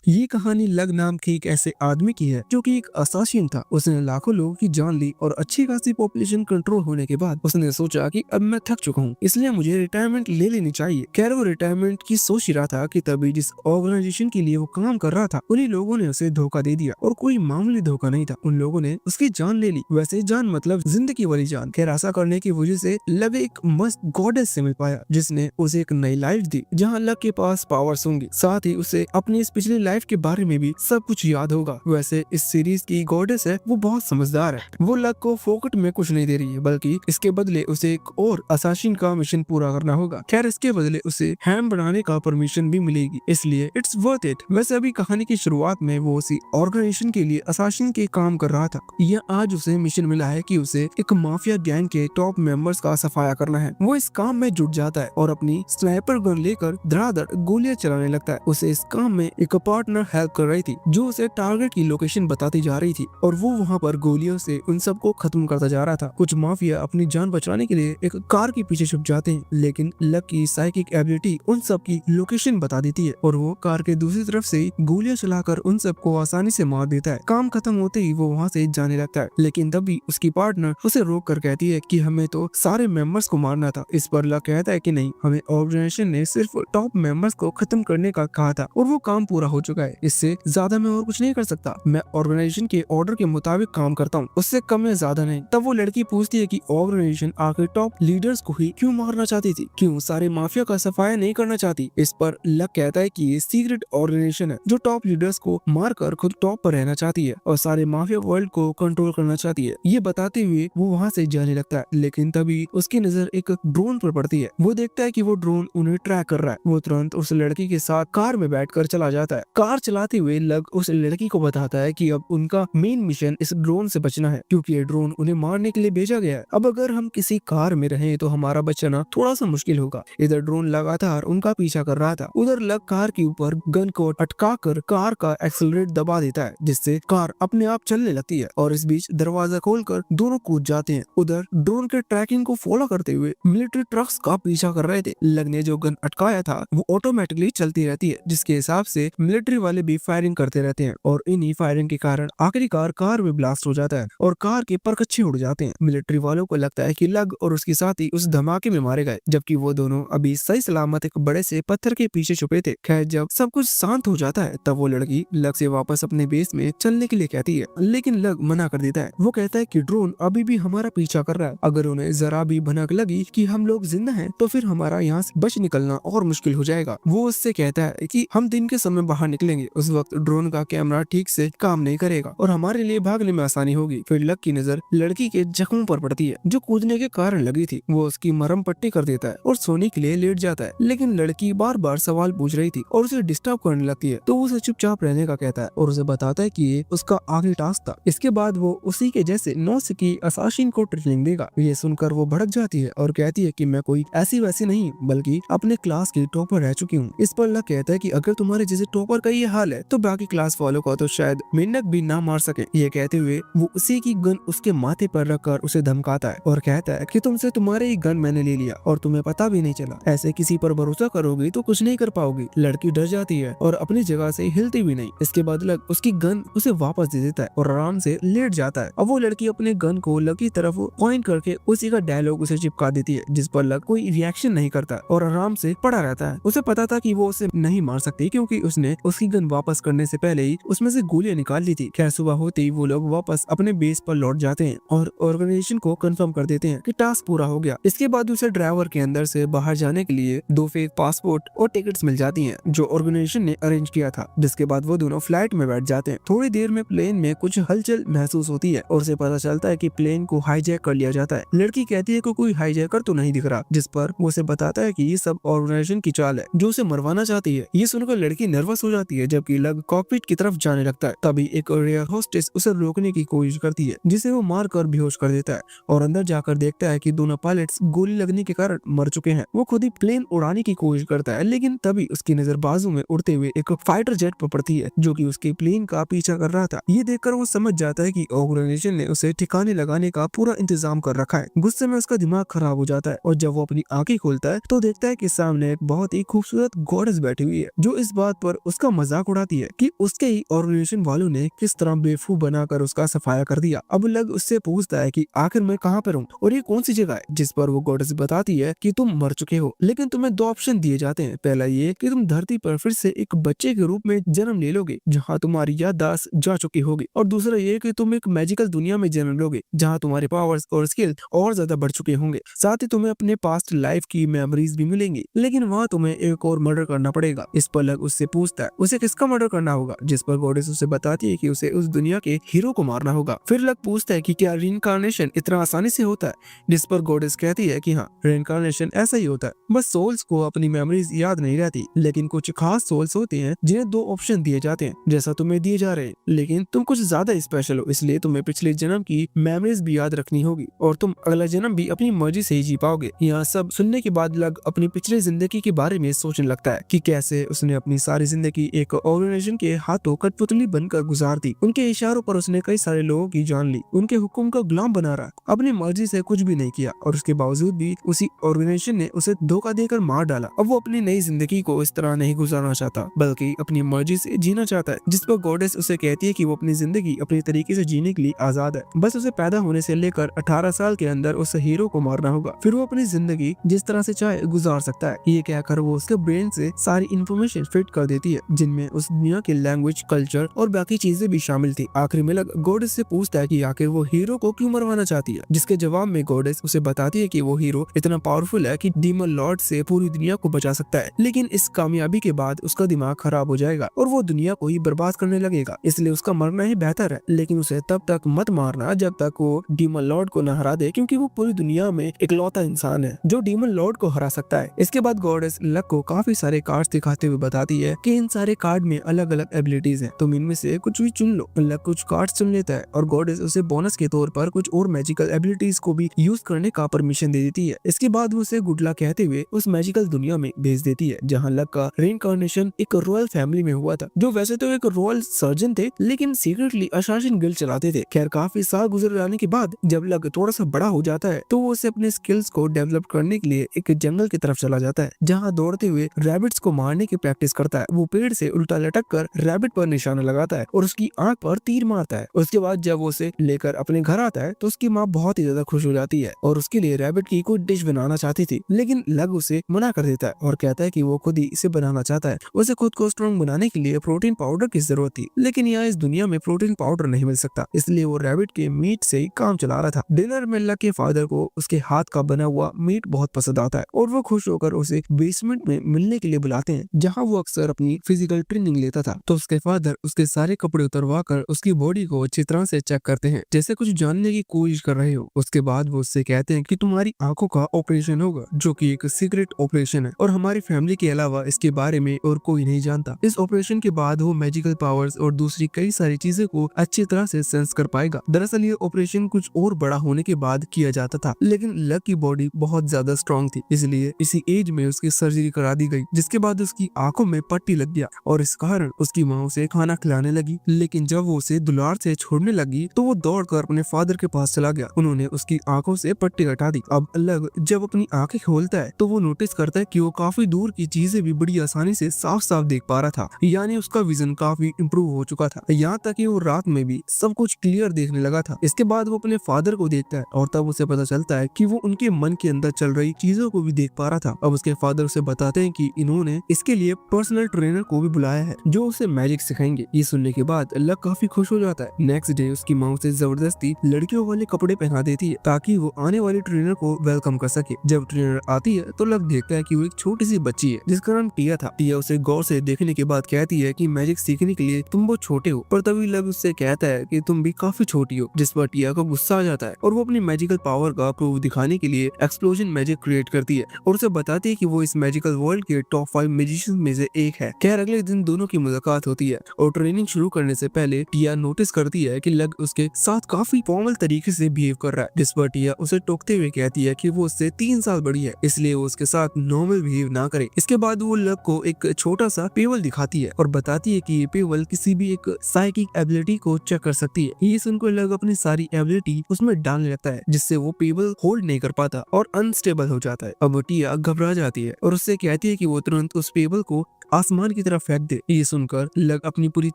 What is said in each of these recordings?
ये कहानी लग नाम के एक ऐसे आदमी की है जो कि एक असासिन था। उसने लाखों लोगों की जान ली और अच्छी खासी पॉपुलेशन कंट्रोल होने के बाद उसने सोचा कि अब मैं थक चुका हूँ, इसलिए मुझे रिटायरमेंट ले लेनी चाहिए। खैर वो रिटायरमेंट की सोच ही रहा था कि तभी जिस ऑर्गेनाइजेशन के लिए वो काम कर रहा था उन्हीं लोगों ने उसे धोखा दे दिया। और कोई मामूली धोखा नहीं था, उन लोगों ने उसकी जान ले ली। वैसे जान मतलब जिंदगी वाली जान। खैर ऐसा करने की वजह से लव एक मस्त गॉडेस से मिल पाया जिसने उसे एक नई लाइफ दी जहाँ लव के पास पावर्स होंगी। साथ ही उसे अपनी इस पिछली लाइफ के बारे में भी सब कुछ याद होगा। वैसे इस सीरीज की गॉडेस है वो बहुत समझदार है। वो लक को फोकट में कुछ नहीं दे रही है, बल्कि इसके बदले उसे एक और असासिन का मिशन पूरा करना होगा। खैर इसके बदले उसे हैम बनाने का परमिशन भी मिलेगी, इसलिए इट्स वर्थ इट। वैसे अभी कहानी की शुरुआत में वो उसी ऑर्गेनाइजेशन के लिए असासिन के काम कर रहा था। यह आज उसे मिशन मिला है कि उसे एक माफिया गैंग के टॉप मेंबर्स का सफाया करना है। वो इस काम में जुट जाता है और अपनी स्नाइपर गन लेकर धड़ाधड़ गोलियां चलाने लगता है। उसे इस काम में एक पार्टनर हेल्प कर रही थी जो उसे टारगेट की लोकेशन बताती जा रही थी और वो वहाँ पर गोलियों से उन सबको खत्म करता जा रहा था। कुछ माफिया अपनी जान बचाने के लिए एक कार के पीछे छुप जाते हैं, लेकिन लक की साइकिक एबिलिटी उन सब की लोकेशन बता देती है और वो कार के दूसरी तरफ से गोलियां चलाकर उन सबको आसानी से मार देता है। काम खत्म होते ही वो वहाँ से जाने लगता है, लेकिन तभी उसकी पार्टनर उसे रोक कर कहती है कि हमें तो सारे मेंबर्स को मारना था। इस पर लक कहता है कि नहीं, हमें ऑर्गेनाइजेशन ने सिर्फ टॉप मेंबर्स को खत्म करने का कहा था और वो काम पूरा हो चुका है। इससे ज्यादा मैं और कुछ नहीं कर सकता। मैं ऑर्गेनाइजेशन के ऑर्डर के मुताबिक काम करता हूँ, उससे कम या ज्यादा नहीं। तब वो लड़की पूछती है कि ऑर्गेनाइजेशन आखिर टॉप लीडर्स को ही क्यों मारना चाहती थी, क्यों सारे माफिया का सफाया नहीं करना चाहती। इस पर लक कहता है कि ये सीक्रेट ऑर्गेनाइजेशन है जो टॉप लीडर्स को मारकर खुद टॉप पर रहना चाहती है और सारे माफिया वर्ल्ड को कंट्रोल करना चाहती है। ये बताते हुए वो वहाँ से जाने लगता है, लेकिन तभी उसकी नजर एक ड्रोन पर पड़ती है। वो देखता है कि वो ड्रोन उन्हें ट्रैक कर रहा है। वो तुरंत उस लड़की के साथ कार में बैठकर चला जाता है। कार चलाते हुए लग उस लड़की को बताता है कि अब उनका मेन मिशन इस ड्रोन से बचना है, क्योंकि ये ड्रोन उन्हें मारने के लिए भेजा गया है। अब अगर हम किसी कार में रहें तो हमारा बचना थोड़ा सा मुश्किल होगा। इधर ड्रोन लगातार उनका पीछा कर रहा था, उधर लग कार के ऊपर गन को अटका कर कार का एक्सेलरेट दबा देता है, जिससे कार अपने आप चलने लगती है और इस बीच दरवाजा खोलकर दोनों कूद जाते हैं। उधर ड्रोन के ट्रैकिंग को फॉलो करते हुए मिलिट्री ट्रक्स का पीछा कर रहे थे। लग ने जो गन अटकाया था वो ऑटोमेटिकली चलती रहती है, जिसके हिसाब से मिलिट्री वाले भी फायरिंग करते रहते हैं और इन्हीं फायरिंग के कारण आखिरकार कार में ब्लास्ट हो जाता है और कार के परखच्चे उड़ जाते हैं। मिलिट्री वालों को लगता है कि लग और उसके साथी उस धमाके में मारे गए, जबकि वो दोनों अभी सही सलामत एक बड़े से पत्थर के पीछे छुपे थे। खैर जब सब कुछ शांत हो जाता है तब वो लड़की लग से वापस अपने बेस में चलने के लिए कहती है, लेकिन लग मना कर देता है। वो कहता है कि ड्रोन अभी भी हमारा पीछा कर रहा है, अगर उन्हें जरा भी भनक लगी कि हम लोग जिंदा हैं तो फिर हमारा यहाँ से बच निकलना और मुश्किल हो जाएगा। वो उससे कहता है कि हम दिन के समय बाहर निकलेंगे, उस वक्त ड्रोन का कैमरा ठीक से काम नहीं करेगा और हमारे लिए भागने में आसानी होगी। फिर लक की नजर लड़की के जख्मों पर पड़ती है जो कूदने के कारण लगी थी। वो उसकी मरहम पट्टी कर देता है और सोने के लिए लेट जाता है, लेकिन लड़की बार बार सवाल पूछ रही थी और उसे डिस्टर्ब करने लगती है, तो वो उसे चुपचाप रहने का कहता है और उसे बताता है कि ये उसका आखिरी टास्क था। इसके बाद वो उसी के जैसे 9 की असासिन को ट्रेनिंग देगा। ये सुनकर वो भड़क जाती है और कहती है कि मैं कोई ऐसी वैसी नहीं बल्कि अपने क्लास की टॉपर रह चुकी हूँ। इस पर लक कहता है कि अगर तुम्हारे जैसे टॉपर का ये हाल है तो बाकी क्लास वालों को तो शायद मेंढक भी ना मार सके। ये कहते हुए वो उसी की गन उसके माथे पर रखकर उसे धमकाता है और कहता है कि तुमसे तुम्हारे ही गन मैंने ले लिया और तुम्हें पता भी नहीं चला। ऐसे किसी पर भरोसा करोगी तो कुछ नहीं कर पाओगी। लड़की डर जाती है और अपनी जगह से हिलती भी नहीं। इसके बाद लक उसकी गन उसे वापस दे देता है और आराम से लेट जाता है। अब वो लड़की अपने गन को लक की तरफ पॉइंट करके उसी का डायलॉग उसे चिपका देती है, जिस पर लक कोई रिएक्शन नहीं करता और आराम से पड़ा रहता है। उसे पता था कि वो उसे नहीं मार सकती क्योंकि उसने उसकी गन वापस करने से पहले ही उसमें से गोलियां निकाल ली थी। खैर सुबह होते ही वो लोग वापस अपने बेस पर लौट जाते हैं और ऑर्गेनाइजेशन को कंफर्म कर देते हैं कि टास्क पूरा हो गया। इसके बाद उसे ड्राइवर के अंदर से बाहर जाने के लिए 2 फेक पासपोर्ट और टिकट्स मिल जाती हैं जो ऑर्गेनाइजेशन ने अरेंज किया था, जिसके बाद वो दोनों फ्लाइट में बैठ जाते हैं। थोड़ी देर में प्लेन में कुछ हलचल महसूस होती है और उसे पता चलता है कि प्लेन को हाईजैक कर लिया जाता है। लड़की कहती है कि कोई हाईजैकर तो नहीं दिख रहा, जिस पर वो उसे बताता है कि ये सब ऑर्गेनाइजेशन की चाल है जो उसे मरवाना चाहती है। ये सुनकर लड़की नर्वस हो जाती है, जबकि लग कॉकपिट की तरफ जाने लगता है। तभी एक एयर होस्टेस उसे रोकने की कोशिश करती है, जिसे वो मार कर बेहोश कर देता है और अंदर जाकर देखता है कि दोनों पायलट्स गोली लगने के कारण मर चुके हैं। वो खुद ही प्लेन उड़ाने की कोशिश करता है, लेकिन तभी उसकी नजर बाजू में उड़ते हुए एक फाइटर जेट पर पड़ती है जो कि उसके प्लेन का पीछा कर रहा था। ये देखकर वो समझ जाता है कि ऑर्गेनाइजेशन ने उसे ठिकाने लगाने का पूरा इंतजाम कर रखा है। गुस्से में उसका दिमाग खराब हो जाता है और जब वो अपनी आंखें खोलता है तो देखता है कि सामने एक बहुत ही खूबसूरत गॉडेस बैठी हुई है जो इस बात पर उसका मजाक उड़ाती है कि उसके ही ऑर्गेनाइजेशन वालों ने किस तरह बेवकूफ बनाकर उसका सफाया कर दिया। अब लग उससे पूछता है कि आखिर मैं कहाँ पर हूँ और ये कौन सी जगह है, जिस पर वो गॉडेस बताती है कि तुम मर चुके हो, लेकिन तुम्हें दो ऑप्शन दिए जाते हैं। पहला ये कि तुम धरती पर फिर से एक बच्चे के रूप में जन्म ले लोगे जहाँ तुम्हारी याददाश्त जा चुकी होगी, और दूसरा ये कि तुम एक मैजिकल दुनिया में जन्म लोगे जहाँ तुम्हारे पावर्स और स्किल और ज्यादा बढ़ चुके होंगे। साथ ही तुम्हें अपने पास्ट लाइफ की मेमोरीज भी मिलेंगी, लेकिन वहाँ तुम्हें एक और मर्डर करना पड़ेगा। इस पर लग उससे पूछता है उसे किसका मर्डर करना होगा, जिस पर गॉडेस उसे बताती है कि उसे उस दुनिया के हीरो को मारना होगा। फिर लग पूछता है कि क्या रिइंकार्नेशन इतना आसानी से होता है, जिस पर गॉडेस कहती है कि हाँ, रिइंकार्नेशन ऐसा ही होता है, बस सोल्स को अपनी मेमोरीज याद नहीं रहती, लेकिन कुछ खास सोल्स होते हैं जिन्हें दो ऑप्शन दिए जाते हैं जैसा तुम्हें दिए जा रहे हैं, लेकिन तुम कुछ ज्यादा स्पेशल हो, इसलिए तुम्हें पिछले जन्म की मेमोरीज भी याद रखनी होगी और तुम अगला जन्म भी अपनी मर्जी से ही जी पाओगे। यहाँ सब सुनने के बाद लग अपनी पिछली जिंदगी के बारे में सोचने लगता है कि कैसे उसने अपनी सारी जिंदगी एक ऑर्गेनाइजेशन के हाथों कठपुतली बनकर गुजार दी। उनके इशारों पर उसने कई सारे लोगों की जान ली, उनके हुक्म का गुलाम बना रहा, अपनी मर्जी से कुछ भी नहीं किया, और उसके बावजूद भी उसी ऑर्गेनाइजेशन ने उसे धोखा देकर मार डाला। अब वो अपनी नई जिंदगी को इस तरह नहीं गुजारना चाहता, बल्कि अपनी मर्जी से जीना चाहता है, जिस पर गॉडेस उसे कहती है कि वो अपनी जिंदगी अपने तरीके से जीने के लिए आजाद है, बस उसे पैदा होने से लेकर 18 साल के अंदर उस हीरो को मारना होगा, फिर वो अपनी जिंदगी जिस तरह से चाहे गुजार सकता है। ये कहकर वो उसके ब्रेन से सारी इंफॉर्मेशन फिट कर देती है, जिनमें उस दुनिया की लैंग्वेज, कल्चर और बाकी चीजें भी शामिल थी। आखिरी में लग गॉडेस से पूछता है कि आखिर वो हीरो को क्यों मरवाना चाहती है, जिसके जवाब में गॉडेस उसे बताती है कि वो हीरो इतना पावरफुल है कि डीमन लॉर्ड से पूरी दुनिया को बचा सकता है, लेकिन इस कामयाबी के बाद उसका दिमाग खराब हो जाएगा और वो दुनिया को ही बर्बाद करने लगेगा, इसलिए उसका मरना ही बेहतर है, लेकिन उसे तब तक मत मारना जब तक वो डीमन लॉर्ड को न हरा दे, क्योंकि वो पूरी दुनिया में इकलौता इंसान है जो डीमन लॉर्ड को हरा सकता है। इसके बाद गॉडेस लक को काफी सारे कार्ड्स दिखाते हुए बताती है कि इन सारे कार्ड में अलग अलग एबिलिटीज हैं, तुम इनमें से कुछ भी चुन लो। लक कुछ कार्ड्स चुन लेता है और गॉडेस उसे बोनस के तौर पर कुछ और मैजिकल एबिलिटीज को भी यूज करने का परमिशन दे देती है। इसके बाद वो उसे गुड लक कहते हुए उस मैजिकल दुनिया में भेज देती है जहाँ लक का रिइंकार्नेशन एक रॉयल फैमिली में हुआ था, जो वैसे तो एक रॉयल सर्जन थे, लेकिन सीक्रेटली असासिन गिल्ड चलाते थे। खैर काफी साल गुजर जाने के बाद जब लक थोड़ा सा बड़ा हो जाता है तो वो उसे अपने स्किल्स को डेवलप करने के लिए एक जंगल की तरफ चला जाता है, जहाँ दौड़ते हुए रैबिट्स को मारने की प्रैक्टिस करता है। वो पेड़ से उल्टा लटक कर रैबिट पर निशाना लगाता है और उसकी आंख पर तीर मारता है। उसके बाद जब वो उसे लेकर अपने घर आता है तो उसकी माँ बहुत ही ज्यादा खुश हो जाती है और उसके लिए रैबिट की कोई डिश बनाना चाहती थी, लेकिन लग उसे मना कर देता है और कहता है कि वो खुद ही इसे बनाना चाहता है। उसे खुद को स्ट्रॉन्ग बनाने के लिए प्रोटीन पाउडर की जरूरत थी, लेकिन यहाँ इस दुनिया में प्रोटीन पाउडर नहीं मिल सकता, इसलिए वो रैबिट के मीट से ही काम चला रहा था। डिनर में लग के फादर को उसके हाथ का बना हुआ मीट बहुत पसंद आता है और वो खुश होकर उसे बेसमेंट में मिलने के लिए बुलाते हैं, जहाँ वो अक्सर अपनी फिजिकल ट्रेनिंग लेता था। तो उसके फादर उसके सारे कपड़े उतरवा कर उसकी बॉडी को अच्छी तरह से चेक करते हैं, जैसे कुछ जानने की कोशिश कर रहे हो। उसके बाद वो उससे कहते हैं कि तुम्हारी आंखों का ऑपरेशन होगा, जो कि एक सीक्रेट ऑपरेशन है और हमारी फैमिली के अलावा इसके बारे में और कोई नहीं जानता। इस ऑपरेशन के बाद वो मैजिकल पावर्स और दूसरी कई सारी चीजें को अच्छी तरह से सेंस कर पाएगा। दरअसल ये ऑपरेशन कुछ और बड़ा होने के बाद किया जाता था, लेकिन लक की बॉडी बहुत ज्यादा स्ट्रॉन्ग थी, इसलिए इसी एज में उसकी सर्जरी करा दी गई, जिसके बाद उसकी आंखों में पट्टी लग गया और इस कारण उसकी माँ उसे खाना खिलाने लगी। लेकिन जब वो उसे दुलार से छोड़ने लगी तो वो दौड़कर अपने फादर के पास चला गया। उन्होंने उसकी आंखों से पट्टी हटा दी। अब लग जब अपनी आंखें खोलता है तो वो नोटिस करता है कि वो काफी दूर की चीजें भी बड़ी आसानी से साफ साफ देख पा रहा था, यानी उसका विजन काफी इम्प्रूव हो चुका था, यहाँ तक कि वो रात में भी सब कुछ क्लियर देखने लगा था। इसके बाद वो अपने फादर को देखता है और तब उसे पता चलता है कि वो उनके मन के अंदर चल रही चीजों को भी देख पा रहा था। अब उसके फादर उसे बताते हैं कि इन्होंने इसके लिए पर्सनल ट्रेनर को भी बुलाया है जो उसे मैजिक सिखाएंगे। ये सुनने के बाद लक काफी खुश हो जाता है। नेक्स्ट डे उसकी माँ उसे जबरदस्ती लड़कियों वाले कपड़े पहना देती है ताकि वो आने वाले ट्रेनर को वेलकम कर सके। जब ट्रेनर आती है तो लक देखता है कि वो एक छोटी सी बच्ची है जिसका नाम टिया था। टिया उसे गौर से देखने के बाद कहती है कि मैजिक सीखने के लिए तुम बहुत छोटे हो, पर तभी लक उससे कहता है कि तुम भी काफी छोटी हो, जिस पर टिया को गुस्सा आ जाता है और वो अपनी मैजिकल पावर का प्रूफ दिखाने के लिए एक्सप्लोजन मैजिक क्रिएट करती है और उसे बताती है कि वो इस मैजिकल वर्ल्ड के टॉप 5 मैजिशियंस में से एक है। खैर अगले दिन दोनों की मुलाकात होती है और ट्रेनिंग शुरू करने से पहले टिया नोटिस करती है कि लक उसके साथ काफी फॉर्मल तरीके से बिहेव कर रहा है, जिस पर टिया उसे टोकते हुए कहती है कि वो उससे 3 साल बड़ी है, इसलिए वो उसके साथ नॉर्मल बिहेव ना करे। इसके बाद वो लक को एक छोटा सा पेवल दिखाती है और बताती है कि ये पेवल किसी भी एक साइकिक एबिलिटी को चेक कर सकती है। ये सुनकर लक अपनी सारी एबिलिटी उसमें डालने लगता है, जिससे वो पेवल होल्ड नहीं कर पाता और अनस्टेबल हो जाता है। अब टिया घबरा जाती है और उससे कहती है कि वो तुरंत उस पेबल को आसमान की तरफ फेंक दे। ये सुनकर लग अपनी पूरी